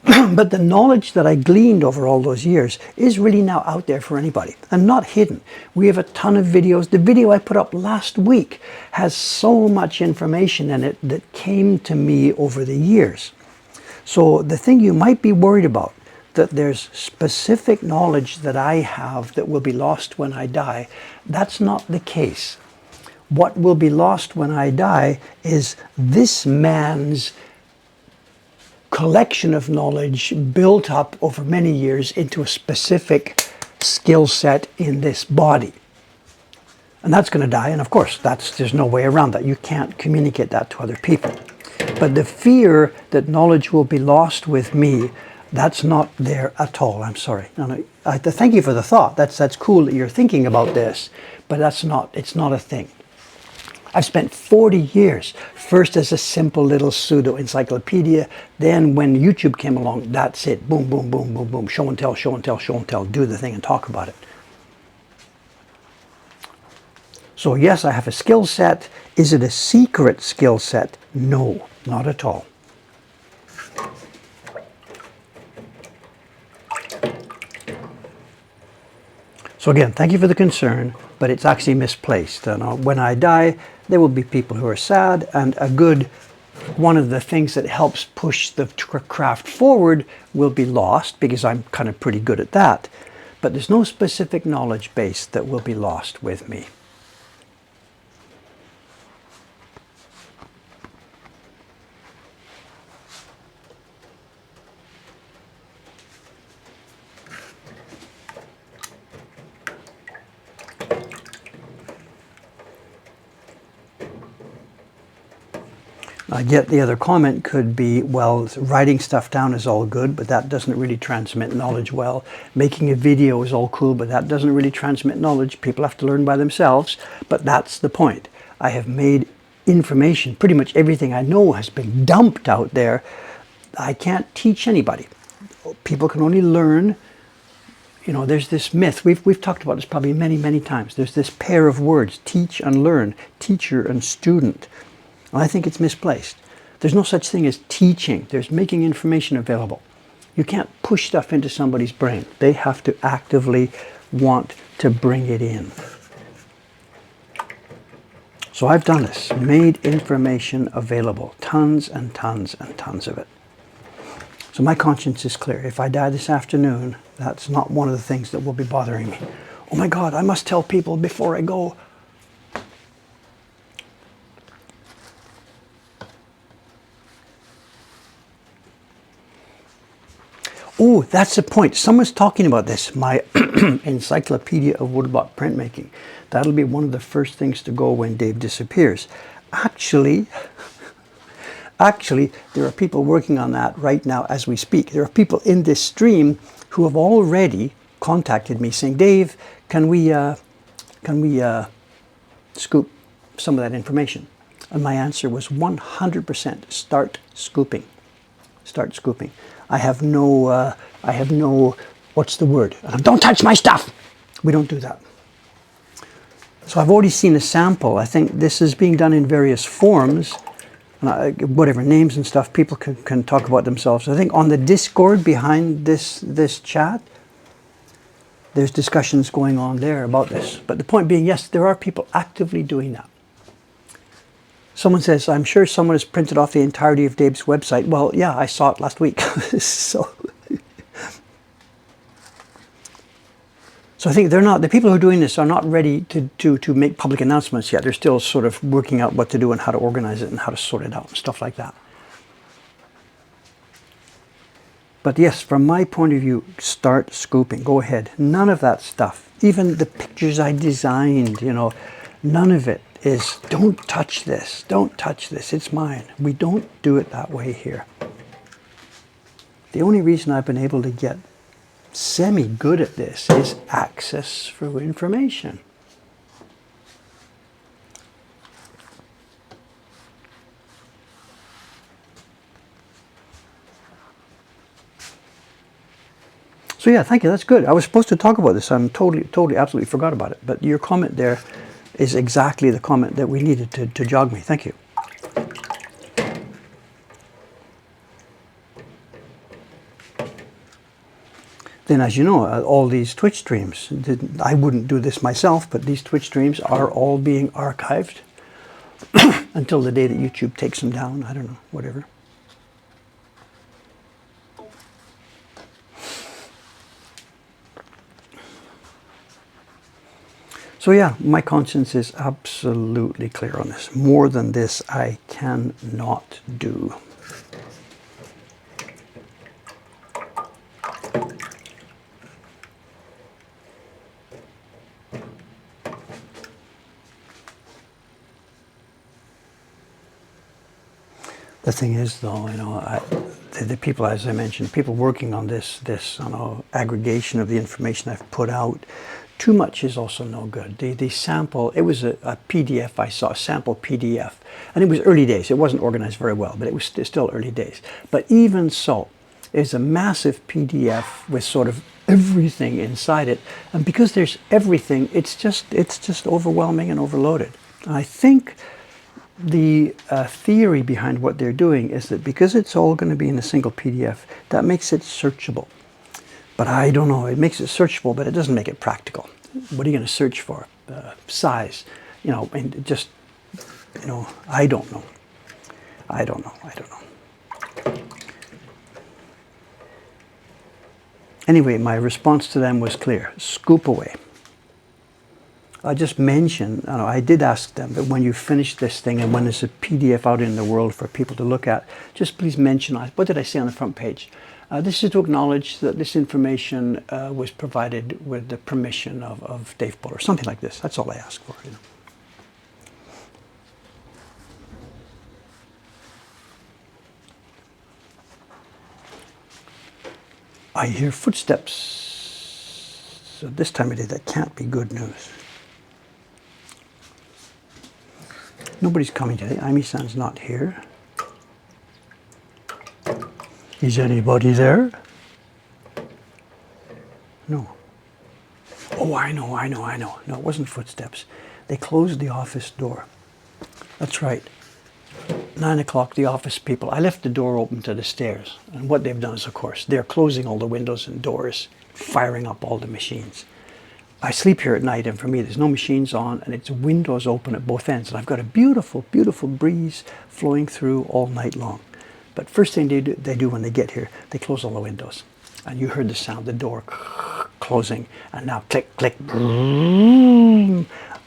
But the knowledge that I gleaned over all those years is really now out there for anybody and not hidden. We have a ton of videos. The video I put up last week has so much information in it that came to me over the years. So the thing you might be worried about, that there's specific knowledge that I have that will be lost when I die. That's not the case. What will be lost when I die is this man's collection of knowledge built up over many years into a specific skill set in this body. And that's going to die, and of course, there's no way around that. You can't communicate that to other people. But the fear that knowledge will be lost with me, that's not there at all. I'm sorry. No, I thank you for the thought. That's cool that you're thinking about this, but it's not a thing. I've spent 40 years, first as a simple little pseudo encyclopedia, then when YouTube came along, that's it. Boom, boom, boom, boom, boom. Show and tell, show and tell, show and tell. Do the thing and talk about it. So yes, I have a skill set. Is it a secret skill set? No, not at all. So again, thank you for the concern, but it's actually misplaced. When I die, there will be people who are sad, and one of the things that helps push the craft forward will be lost, because I'm kind of pretty good at that. But there's no specific knowledge base that will be lost with me. Yet the other comment could be, well, writing stuff down is all good, but that doesn't really transmit knowledge well. Making a video is all cool, but that doesn't really transmit knowledge. People have to learn by themselves, but that's the point. I have made information, pretty much everything I know has been dumped out there. I can't teach anybody. People can only learn. You know, there's this myth, we've talked about this probably many, many times. There's this pair of words, teach and learn, teacher and student. I think it's misplaced. There's no such thing as teaching. There's making information available. You can't push stuff into somebody's brain. They have to actively want to bring it in. So I've done this, made information available, tons and tons and tons of it. So my conscience is clear. If I die this afternoon, that's not one of the things that will be bothering me. Oh my God, I must tell people before I go. Oh, that's the point. Someone's talking about this. My encyclopedia of woodblock printmaking. That'll be one of the first things to go when Dave disappears. Actually, there are people working on that right now as we speak. There are people in this stream who have already contacted me saying, Dave, can we scoop some of that information? And my answer was 100% start scooping. Start scooping. I have no, what's the word? Don't touch my stuff. We don't do that. So I've already seen a sample. I think this is being done in various forms, whatever names and stuff. People can talk about themselves. I think on the Discord behind this chat, there's discussions going on there about this. But the point being, yes, there are people actively doing that. Someone says, I'm sure someone has printed off the entirety of Dave's website. Well, yeah, I saw it last week. So I think the people who are doing this are not ready to make public announcements yet. They're still sort of working out what to do and how to organize it and how to sort it out and stuff like that. But yes, from my point of view, start scooping. Go ahead. None of that stuff. Even the pictures I designed, none of it is, don't touch this, don't touch this, it's mine. We don't do it that way here. The only reason I've been able to get semi-good at this is access through information. So yeah, thank you, that's good. I was supposed to talk about this, I'm totally, absolutely forgot about it. But your comment there is exactly the comment that we needed to jog me. Thank you. Then, as you know, all these Twitch streams, I wouldn't do this myself, but these Twitch streams are all being archived until the day that YouTube takes them down. I don't know, whatever. So yeah, my conscience is absolutely clear on this. More than this, I cannot do. The thing is, though, the people, as I mentioned, people working on this aggregation of the information I've put out, too much is also no good. The sample, it was a PDF I saw, a sample PDF, and it was early days. It wasn't organized very well, but it was still early days. But even so, it's a massive PDF with sort of everything inside it, and because there's everything, it's just overwhelming and overloaded. And I think the theory behind what they're doing is that because it's all going to be in a single PDF, that makes it searchable. But I don't know, it makes it searchable, but it doesn't make it practical. What are you going to search for? Size, and just, I don't know. I don't know. Anyway, my response to them was clear: scoop away. I just mentioned, I did ask them that when you finish this thing and when there's a PDF out in the world for people to look at, just please mention, what did I say on the front page? This is to acknowledge that this information was provided with the permission of Dave Puller, something like this. That's all I asked for. I hear footsteps. So this time of day, that can't be good news. Nobody's coming today. Aimi-san's not here. Is anybody there? No. Oh, I know. No, it wasn't footsteps. They closed the office door. That's right. 9 o'clock, the office people. I left the door open to the stairs. And what they've done is, of course, they're closing all the windows and doors, firing up all the machines. I sleep here at night, and for me, there's no machines on, and it's windows open at both ends. And I've got a beautiful, beautiful breeze flowing through all night long. But first thing they do when they get here, they close all the windows. And you heard the sound, the door closing, and now click, click,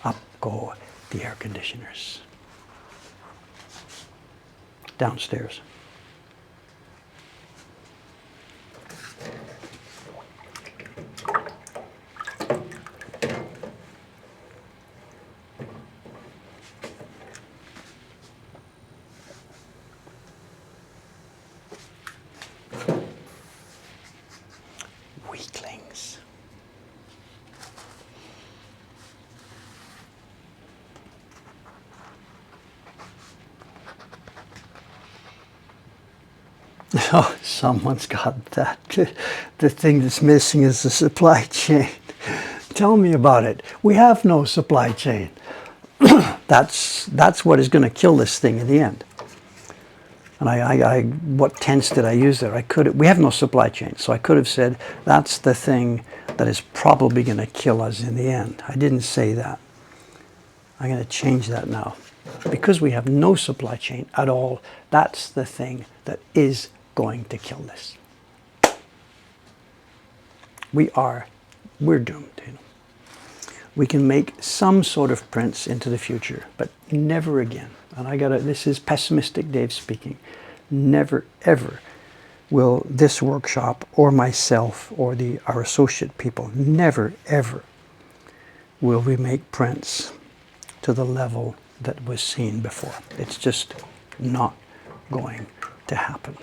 up go the air conditioners. Downstairs. Weaklings. Oh, someone's got that. The thing that's missing is the supply chain. Tell me about it. We have no supply chain. That's what is going to kill this thing in the end. And what tense did I use there? We have no supply chain, so I could have said that's the thing that is probably going to kill us in the end. I didn't say that. I'm going to change that now. Because we have no supply chain at all, that's the thing that is going to kill this. We're doomed. We can make some sort of prints into the future, but never again. And this is pessimistic Dave speaking. Never, ever will this workshop or myself or our associate people, never, ever will we make prints to the level that was seen before. It's just not going to happen.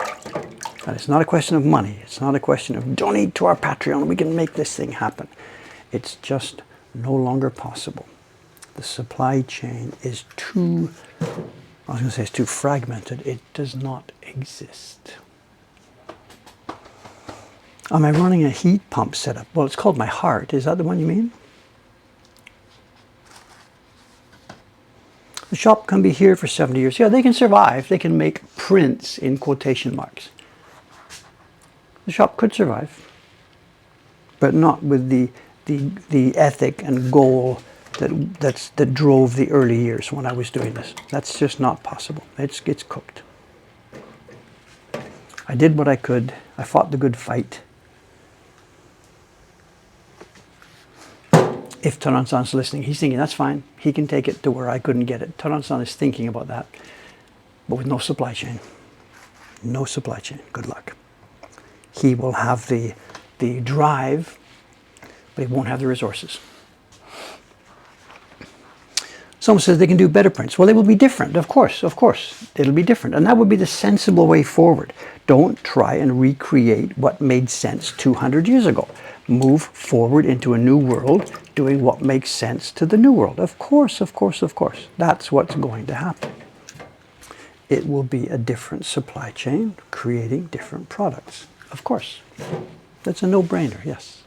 And it's not a question of money. It's not a question of donate to our Patreon. We can make this thing happen. It's just no longer possible. The supply chain is too, I was going to say it's too fragmented. It does not exist. Am I running a heat pump setup? Well, it's called my heart. Is that the one you mean? The shop can be here for 70 years. Yeah, they can survive. They can make prints in quotation marks. The shop could survive, but not with the ethic and goal that drove the early years when I was doing this. That's just not possible. It's cooked. I did what I could. I fought the good fight. If Taran-san's listening, he's thinking, that's fine. He can take it to where I couldn't get it. Taran-san is thinking about that, but with no supply chain. No supply chain. Good luck. He will have the drive, but he won't have the resources. Someone says they can do better prints. Well, they will be different, of course. It'll be different. And that would be the sensible way forward. Don't try and recreate what made sense 200 years ago. Move forward into a new world, doing what makes sense to the new world. Of course. That's what's going to happen. It will be a different supply chain, creating different products. Of course. That's a no-brainer, yes.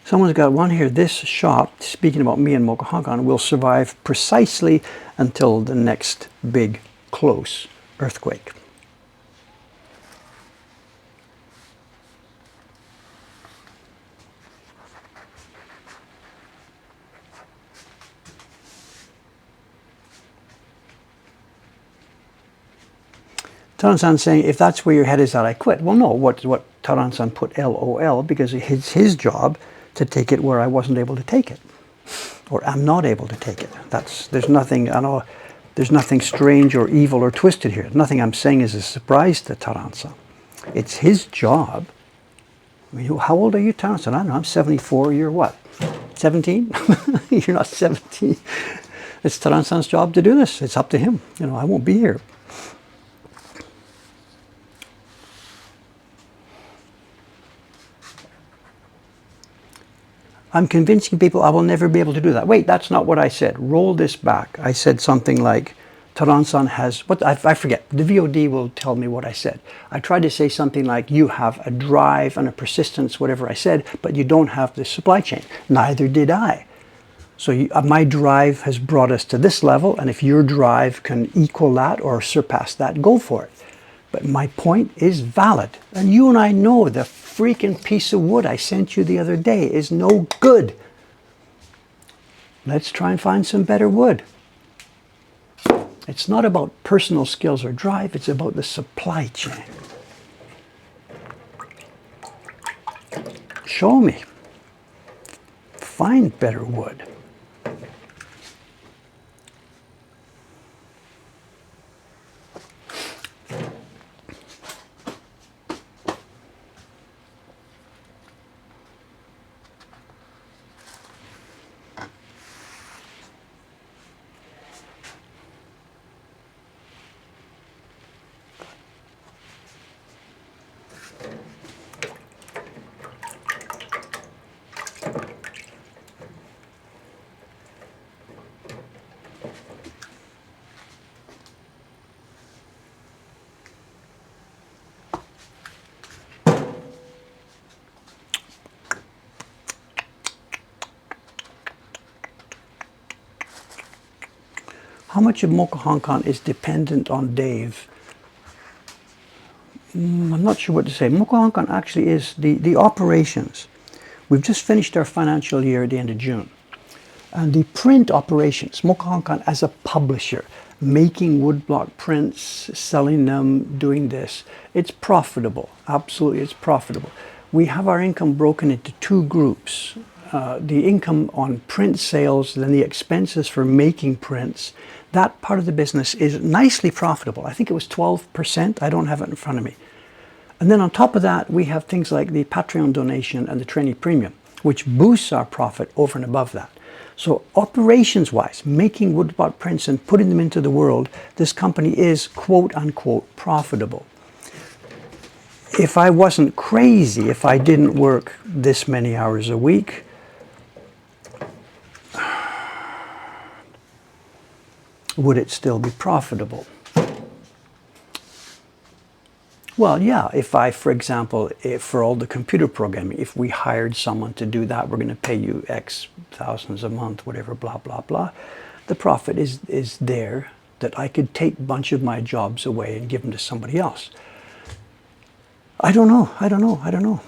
Someone's got one here. This shop, speaking about me and Mokuhankan, will survive precisely until the next big, close earthquake. Taran-san saying, if that's where your head is at, I quit. Well, no, what Taran-san put LOL because it's his job to take it where I wasn't able to take it, or I'm not able to take it. There's nothing, I know, there's nothing strange or evil or twisted here. Nothing I'm saying is a surprise to Taran-san. It's his job. I mean, how old are you, Taran-san? I don't know, I'm 74, you're what, 17? You're not 17. It's Taran-san's job to do this. It's up to him. You know, I won't be here. I'm convincing people I will never be able to do that. Wait, that's not what I said. Roll this back. I said something like, Taran-san has, what I forget, the VOD will tell me what I said. I tried to say something like, you have a drive and a persistence, whatever I said, but you don't have the supply chain. Neither did I. So my drive has brought us to this level, and if your drive can equal that or surpass that, go for it. But my point is valid. And you and I know the freaking piece of wood I sent you the other day is no good. Let's try and find some better wood. It's not about personal skills or drive, it's about the supply chain. Show me. Find better wood. How much of Mokuhankan is dependent on Dave? I'm not sure what to say. Mokuhankan actually is the operations. We've just finished our financial year at the end of June. And the print operations, Mokuhankan as a publisher, making woodblock prints, selling them, doing this, it's profitable. Absolutely, it's profitable. We have our income broken into two groups. The income on print sales, then the expenses for making prints. That part of the business is nicely profitable. I think it was 12%. I don't have it in front of me. And then on top of that, we have things like the Patreon donation and the trainee premium, which boosts our profit over and above that. So operations-wise, making woodblock prints and putting them into the world, this company is quote-unquote profitable. If I wasn't crazy, if I didn't work this many hours a week, would it still be profitable? Well, yeah, if I, for example, for all the computer programming, if we hired someone to do that, we're going to pay you X thousands a month, whatever, blah, blah, blah. The profit is there that I could take a bunch of my jobs away and give them to somebody else. I don't know.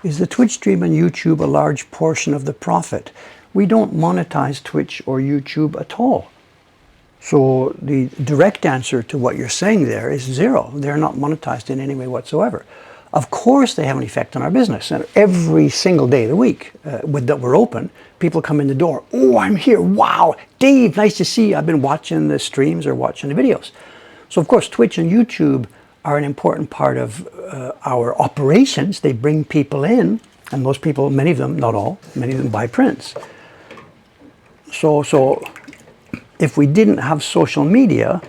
Is the Twitch stream on YouTube a large portion of the profit? We don't monetize Twitch or YouTube at all. So the direct answer to what you're saying there is zero. They're not monetized in any way whatsoever. Of course they have an effect on our business. And every single day of the week that we're open, people come in the door. Oh, I'm here. Wow. Dave, nice to see you. I've been watching the streams or watching the videos. So of course Twitch and YouTube are an important part of our operations. They bring people in, and most people, many of them, not all, many of them buy prints. So if we didn't have social media,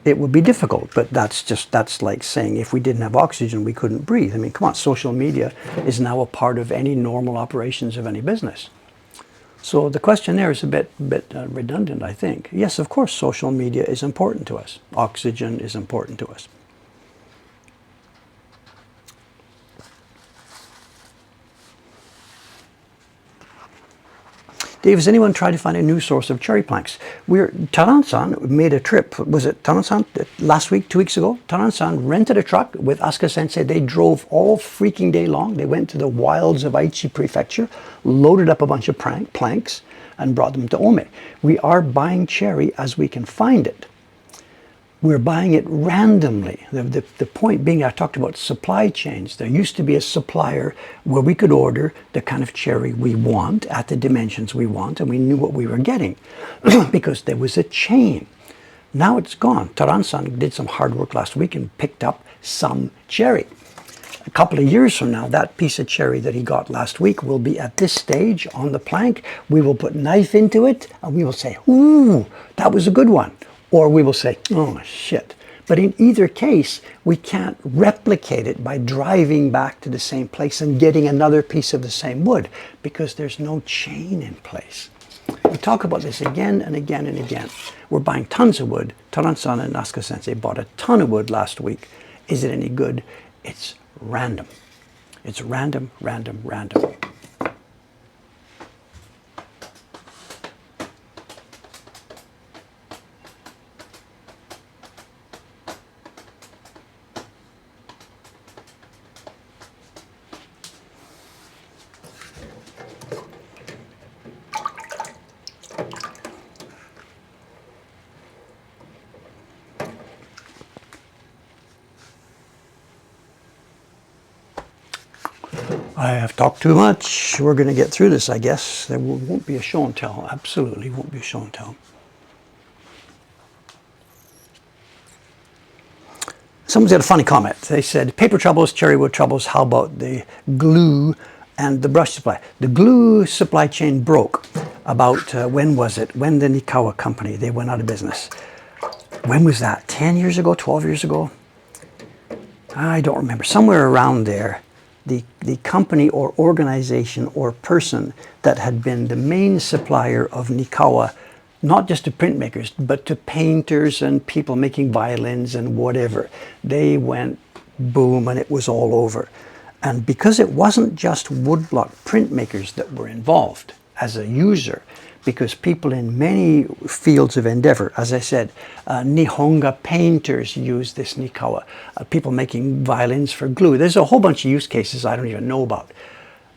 it would be difficult. But that's like saying if we didn't have oxygen, we couldn't breathe. I mean, come on, social media is now a part of any normal operations of any business. So the question there is a bit redundant, I think. Yes, of course, social media is important to us. Oxygen is important to us. Dave, has anyone tried to find a new source of cherry planks? Taran-san made a trip. Was it Taran-san last week, 2 weeks ago? Taran-san rented a truck with Asuka Sensei. They drove all freaking day long. They went to the wilds of Aichi Prefecture, loaded up a bunch of planks, and brought them to Ome. We are buying cherry as we can find it. We're buying it randomly. The point being, I talked about supply chains. There used to be a supplier where we could order the kind of cherry we want at the dimensions we want, and we knew what we were getting because there was a chain. Now it's gone. Taran-san did some hard work last week and picked up some cherry. A couple of years from now, that piece of cherry that he got last week will be at this stage on the plank. We will put knife into it, and we will say, ooh, that was a good one. Or we will say, oh, shit. But in either case, we can't replicate it by driving back to the same place and getting another piece of the same wood because there's no chain in place. We talk about this again and again and again. We're buying tons of wood. Taran-san and Asuka Sensei bought a ton of wood last week. Is it any good? It's random. It's random, random, random. I have talked too much. We're going to get through this, I guess. There won't be a show and tell. Absolutely won't be a show and tell. Someone's got a funny comment. They said, paper troubles, cherry wood troubles, how about the glue and the brush supply? The glue supply chain broke about, when was it? When the Nikawa company, they went out of business. When was that? 10 years ago? 12 years ago? I don't remember. Somewhere around there. The company or organization or person that had been the main supplier of Nikawa, not just to printmakers, but to painters and people making violins and whatever, they went boom and it was all over. And because it wasn't just woodblock printmakers that were involved as a user, because people in many fields of endeavor, as I said, Nihonga painters use this Nikawa, people making violins for glue. There's a whole bunch of use cases I don't even know about.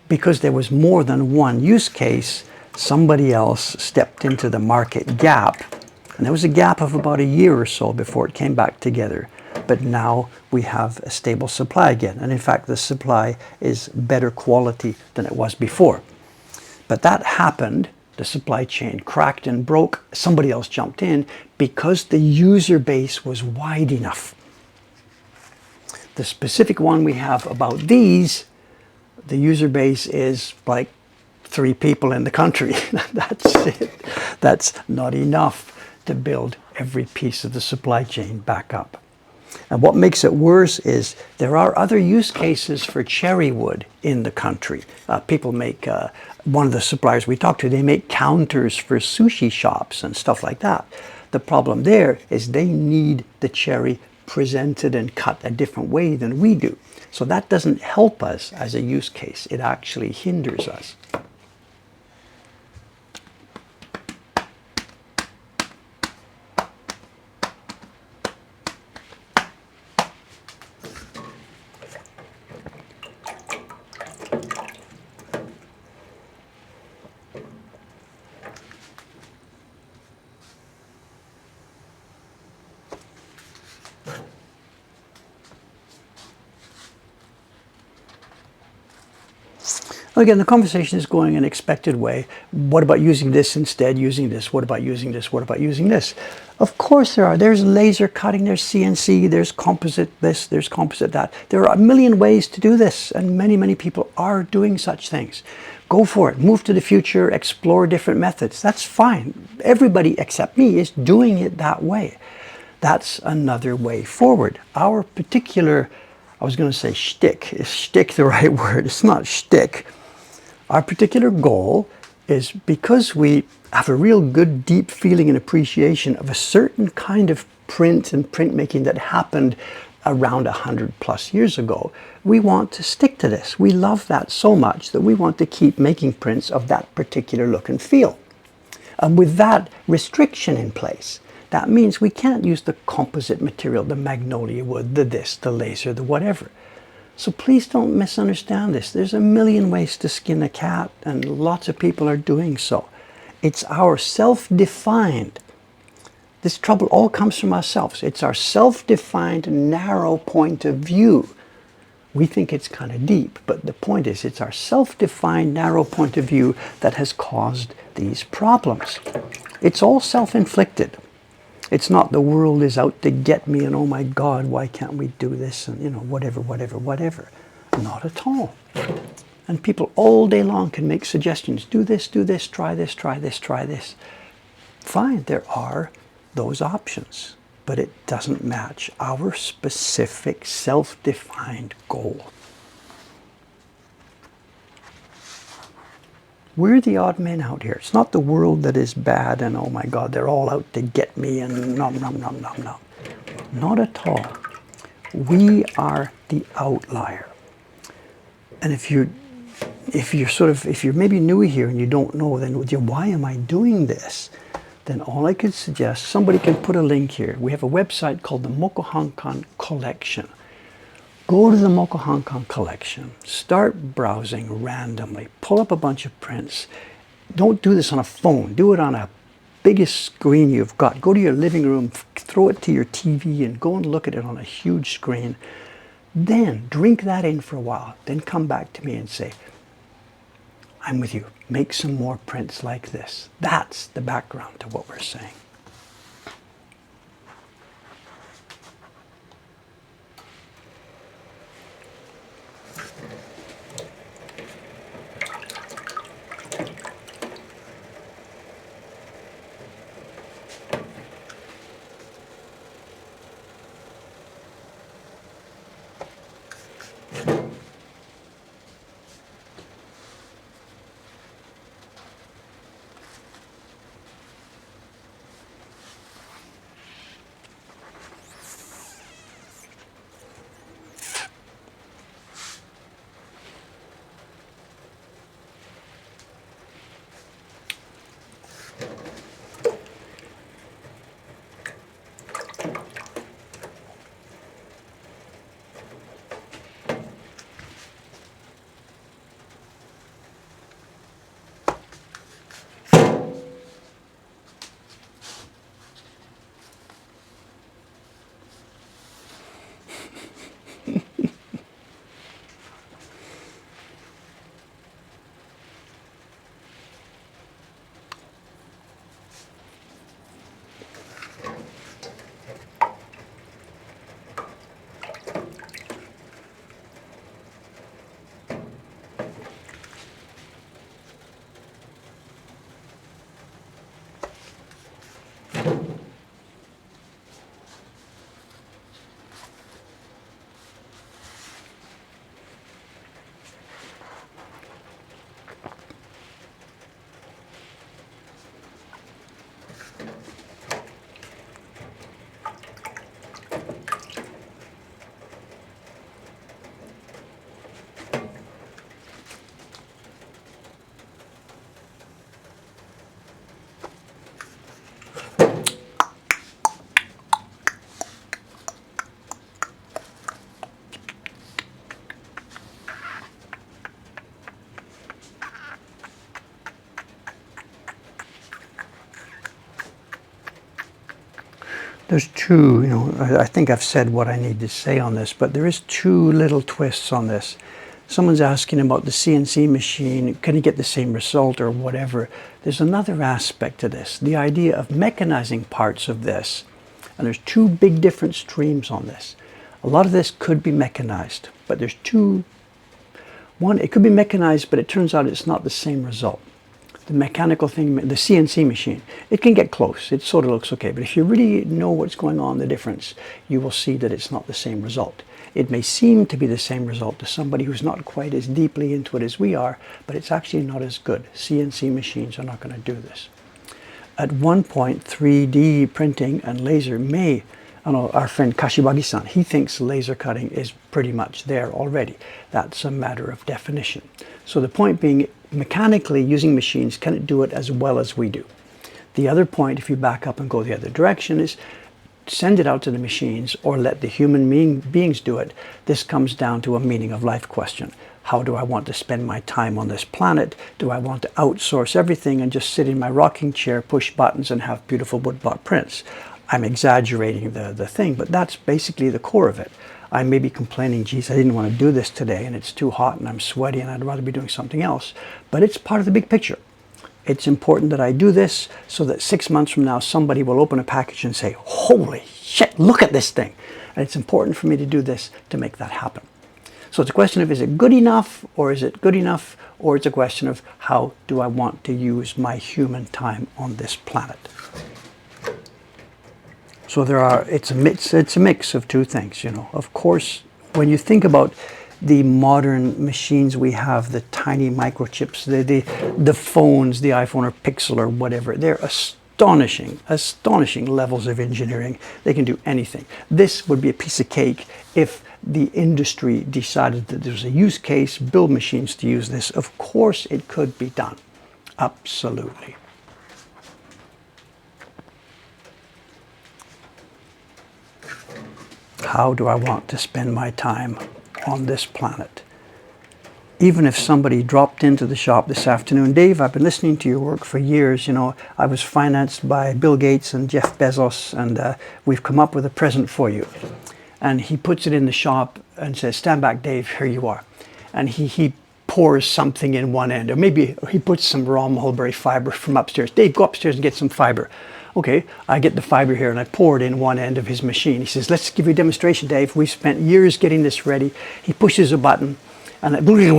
Because there was more than one use case, somebody else stepped into the market gap, and there was a gap of about a year or so before it came back together. But now we have a stable supply again, and in fact the supply is better quality than it was before. But that happened. The supply chain cracked and broke. Somebody else jumped in because the user base was wide enough. The specific one we have about these, the user base is like 3 people in the country. That's it. That's not enough to build every piece of the supply chain back up. And what makes it worse is there are other use cases for cherry wood in the country. People make, one of the suppliers we talked to, they make counters for sushi shops and stuff like that. The problem there is they need the cherry presented and cut a different way than we do. So that doesn't help us as a use case. It actually hinders us. Again, the conversation is going an expected way. What about using this instead, using this? What about using this? What about using this? Of course there are. There's laser cutting, there's CNC, there's composite this, there's composite that. There are a million ways to do this, and many, many people are doing such things. Go for it. Move to the future, explore different methods. That's fine. Everybody except me is doing it that way. That's another way forward. Our particular, I was going to say shtick. Is shtick the right word? It's not shtick. Our particular goal is, because we have a real good deep feeling and appreciation of a certain kind of print and printmaking that happened around 100+ years ago, we want to stick to this. We love that so much that we want to keep making prints of that particular look and feel. And with that restriction in place, that means we can't use the composite material, the magnolia wood, the this, the laser, the whatever. So please don't misunderstand this. There's a million ways to skin a cat, and lots of people are doing so. It's our self-defined. This trouble all comes from ourselves. It's our self-defined narrow point of view. We think it's kind of deep, but the point is it's our self-defined narrow point of view that has caused these problems. It's all self-inflicted. It's not the world is out to get me and oh my God, why can't we do this, and whatever, whatever, whatever. Not at all. And people all day long can make suggestions. Do this, try this, try this, try this. Fine, there are those options, but it doesn't match our specific self-defined goal. We're the odd men out here. It's not the world that is bad and oh my God, they're all out to get me and nom, nom, nom, nom, nom. Not at all. We are the outlier. And if you're maybe new here and you don't know, then why am I doing this? Then all I could suggest, somebody can put a link here. We have a website called the Mokuhankan Collection. Go to the Mokuhankan Collection, start browsing randomly, pull up a bunch of prints. Don't do this on a phone, do it on a biggest screen you've got. Go to your living room, throw it to your TV and go and look at it on a huge screen. Then drink that in for a while, then come back to me and say, I'm with you, make some more prints like this. That's the background to what we're saying. There's two, I think I've said what I need to say on this, but there is two little twists on this. Someone's asking about the CNC machine, can you get the same result or whatever? There's another aspect to this, the idea of mechanizing parts of this. And there's two big different streams on this. A lot of this could be mechanized, but there's two. One, it could be mechanized, but it turns out it's not the same result. The mechanical thing, the CNC machine, it can get close. It sort of looks okay. But if you really know what's going on, the difference, you will see that it's not the same result. It may seem to be the same result to somebody who's not quite as deeply into it as we are, but it's actually not as good. CNC machines are not going to do this. At one point, 3D printing and laser may, I know our friend Kashibagi-san, he thinks laser cutting is pretty much there already. That's a matter of definition. So the point being, mechanically using machines, can it do it as well as we do? The other point, if you back up and go the other direction, is send it out to the machines or let the human beings do it. This comes down to a meaning of life question. How do I want to spend my time on this planet? Do I want to outsource everything and just sit in my rocking chair, push buttons, and have beautiful woodblock prints? I'm exaggerating the thing, but that's basically the core of it. I may be complaining, geez, I didn't want to do this today, and it's too hot, and I'm sweaty, and I'd rather be doing something else. But it's part of the big picture. It's important that I do this so that 6 months from now, somebody will open a package and say, holy shit, look at this thing. And it's important for me to do this to make that happen. So it's a question of, is it good enough, or is it good enough, or it's a question of how do I want to use my human time on this planet. So it's a mix of two things, you know. Of course, when you think about the modern machines we have, the tiny microchips, the phones, the iPhone or Pixel or whatever, they're astonishing levels of engineering. They can do anything. This would be a piece of cake if the industry decided that there's a use case, build machines to use this. Of course it could be done. Absolutely. How do I want to spend my time on this planet? Even if somebody dropped into the shop this afternoon, Dave, I've been listening to your work for years. You know, I was financed by Bill Gates and Jeff Bezos, and we've come up with a present for you. And he puts it in the shop and says, stand back, Dave, here you are. And he pours something in one end, or maybe he puts some raw mulberry fiber from upstairs. Dave, go upstairs and get some fiber. Okay, I get the fiber here and I pour it in one end of his machine. He says, let's give you a demonstration, Dave. We spent years getting this ready. He pushes a button and out the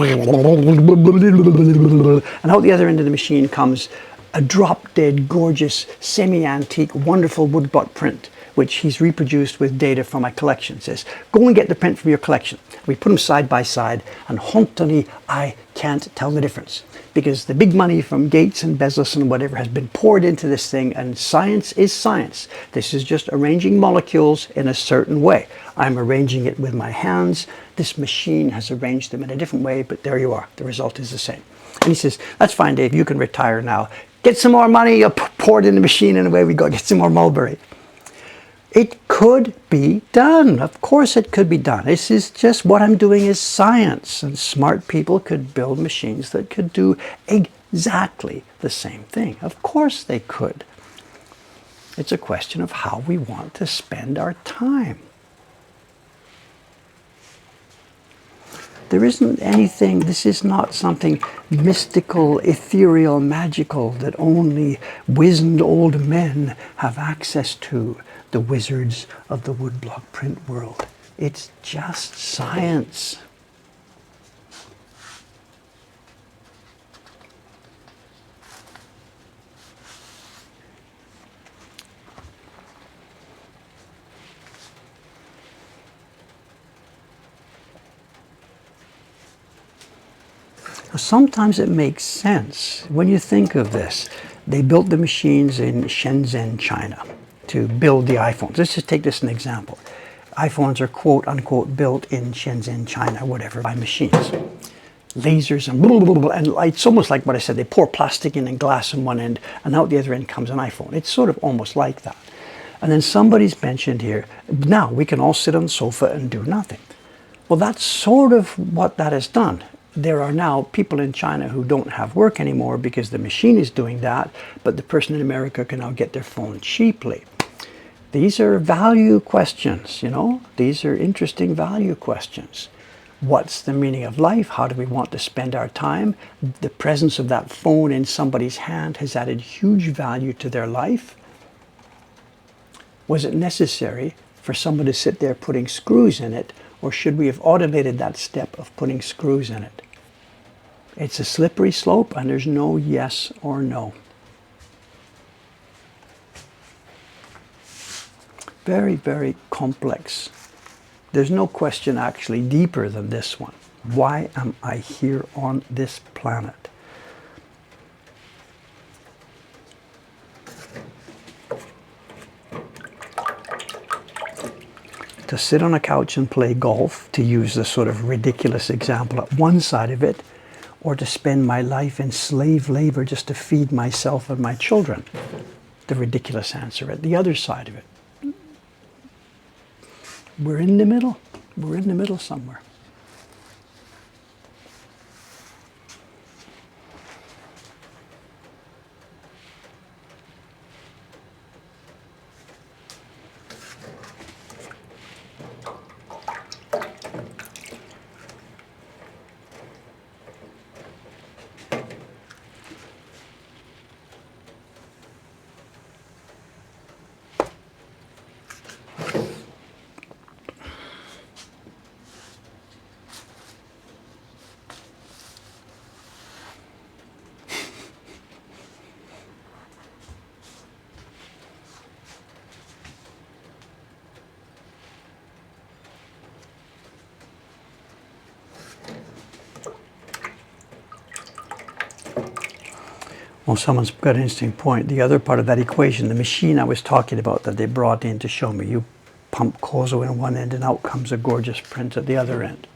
other end of the machine comes a drop-dead, gorgeous, semi-antique, wonderful woodblock print, which he's reproduced with data from my collection. Says, go and get the print from your collection. We put them side by side, and hontoni, I can't tell the difference. Because the big money from Gates and Bezos and whatever has been poured into this thing, and science is science. This is just arranging molecules in a certain way. I'm arranging it with my hands. This machine has arranged them in a different way, but there you are. The result is the same. And he says, that's fine, Dave, you can retire now. Get some more money, you pour it in the machine, and away we go, get some more mulberry. It could be done. Of course it could be done. This is just what I'm doing is science, and smart people could build machines that could do exactly the same thing. Of course they could. It's a question of how we want to spend our time. There isn't anything, this is not something mystical, ethereal, magical that only wizened old men have access to, the wizards of the woodblock print world. It's just science. Sometimes it makes sense. When you think of this, they built the machines in Shenzhen, China, to build the iPhones. Let's just take this as an example. iPhones are quote unquote built in Shenzhen, China, whatever, by machines. Lasers and blah, blah, blah, and it's almost like what I said. They pour plastic in and glass in one end, and out the other end comes an iPhone. It's sort of almost like that. And then somebody's mentioned here, now we can all sit on the sofa and do nothing. Well, that's sort of what that has done. There are now people in China who don't have work anymore because the machine is doing that, but the person in America can now get their phone cheaply. These are value questions, you know? These are interesting value questions. What's the meaning of life? How do we want to spend our time? The presence of that phone in somebody's hand has added huge value to their life. Was it necessary for someone to sit there putting screws in it, or should we have automated that step of putting screws in it? It's a slippery slope, and there's no yes or no. Very, very complex. There's no question actually deeper than this one. Why am I here on this planet? To sit on a couch and play golf, to use the sort of ridiculous example at one side of it, or to spend my life in slave labor just to feed myself and my children, the ridiculous answer at the other side of it. We're in the middle. We're in the middle somewhere. Well, someone's got an interesting point. The other part of that equation, the machine I was talking about that they brought in to show me, you pump kozo in one end and out comes a gorgeous print at the other end.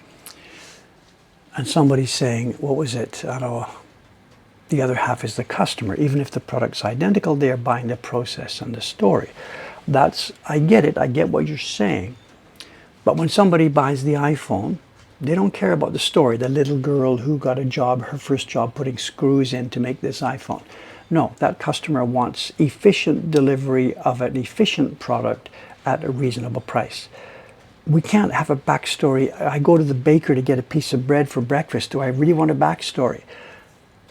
And somebody's saying, what was it? I don't know, the other half is the customer. Even if the product's identical, they're buying the process and the story. I get it, I get what you're saying. But when somebody buys the iPhone, they don't care about the story, the little girl who got a job, her first job, putting screws in to make this iPhone. No, that customer wants efficient delivery of an efficient product at a reasonable price. We can't have a backstory. I go to the baker to get a piece of bread for breakfast. Do I really want a backstory?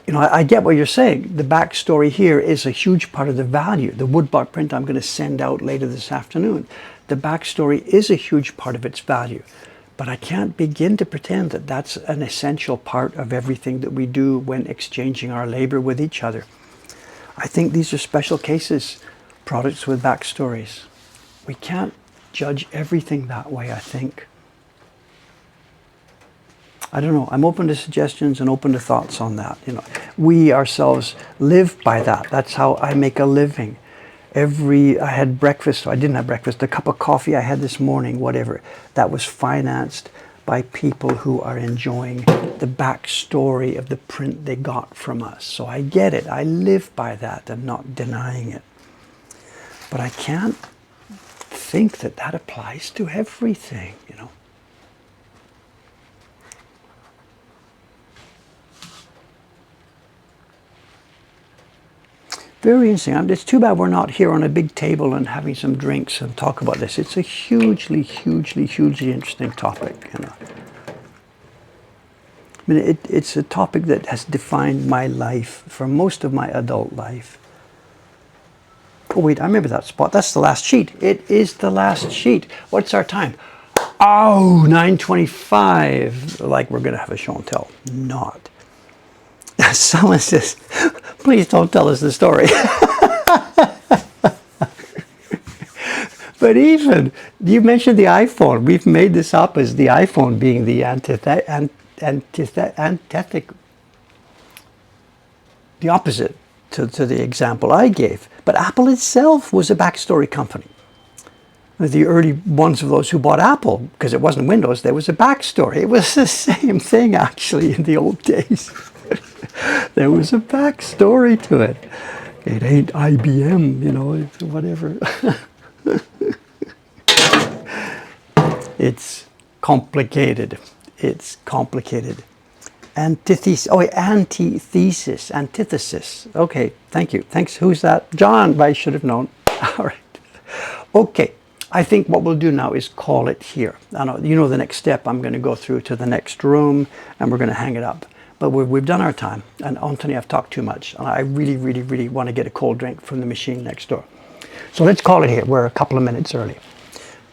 You know, I get what you're saying. The backstory here is a huge part of the value. The woodblock print I'm going to send out later this afternoon. The backstory is a huge part of its value. But I can't begin to pretend that that's an essential part of everything that we do when exchanging our labor with each other. I think these are special cases, products with backstories. We can't judge everything that way, I think. I don't know. I'm open to suggestions and open to thoughts on that. You know, we ourselves live by that. That's how I make a living. I had breakfast, I didn't have breakfast, a cup of coffee I had this morning, whatever, that was financed by people who are enjoying the backstory of the print they got from us. So I get it, I live by that and not denying it. But I can't think that that applies to everything, you know. Very interesting. It's too bad we're not here on a big table and having some drinks and talk about this. It's a hugely, hugely, hugely interesting topic. You know, I mean, it's a topic that has defined my life for most of my adult life. Oh wait, I remember that spot. That's the last sheet. It is the last sheet. What's our time? Oh, 9:25. Like we're going to have a show and tell. Not. Someone says, please don't tell us the story. But even, you mentioned the iPhone. We've made this up as the iPhone being the antithetic, the opposite to the example I gave. But Apple itself was a backstory company. The early ones of those who bought Apple, because it wasn't Windows, there was a backstory. It was the same thing actually in the old days. There was a backstory to it. It ain't IBM, you know, it's whatever. It's complicated. It's complicated. Antithesis. Oh, antithesis. Antithesis. Okay, thank you. Thanks. Who's that? John, I should have known. All right. Okay. I think what we'll do now is call it here. I know, you know the next step, I'm going to go through to the next room and we're going to hang it up. But we've done our time, and Anthony, I've talked too much, and I really, really, really want to get a cold drink from the machine next door. So let's call it here. We're a couple of minutes early.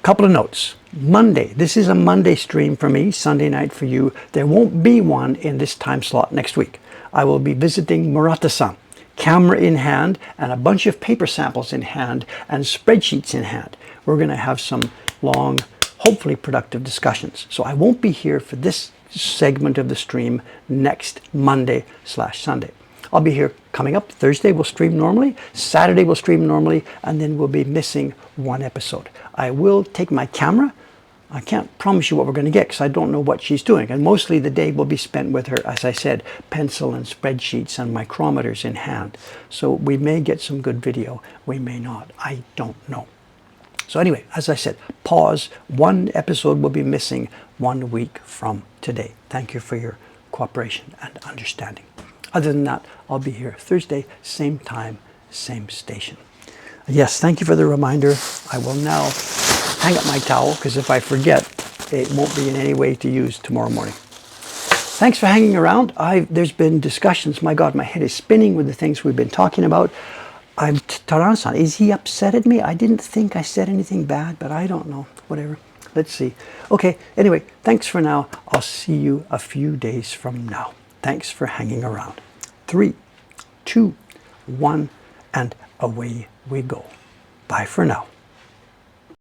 Couple of notes. Monday, this is a Monday stream for me, Sunday night for you. There won't be one in this time slot next week. I will be visiting Murata-san, camera in hand and a bunch of paper samples in hand and spreadsheets in hand. We're going to have some long, hopefully productive discussions. So I won't be here for this segment of the stream next Monday/Sunday. I'll be here coming up. Thursday we'll stream normally, Saturday we'll stream normally, and then we'll be missing one episode. I will take my camera. I can't promise you what we're going to get because I don't know what she's doing, and mostly the day will be spent with her, as I said, pencil and spreadsheets and micrometers in hand. So we may get some good video, we may not, I don't know. So anyway, as I said, pause. One episode will be missing 1 week from today. Thank you for your cooperation and understanding. Other than that, I'll be here Thursday, same time, same station. Yes, thank you for the reminder. I will now hang up my towel because if I forget, it won't be in any way to use tomorrow morning. Thanks for hanging around. There's been discussions. My God, my head is spinning with the things we've been talking about. Taran-san, is he upset at me? I didn't think I said anything bad, but I don't know. Whatever. Let's see. Okay, anyway, thanks for now. I'll see you a few days from now. Thanks for hanging around. 3, 2, 1, and away we go. Bye for now.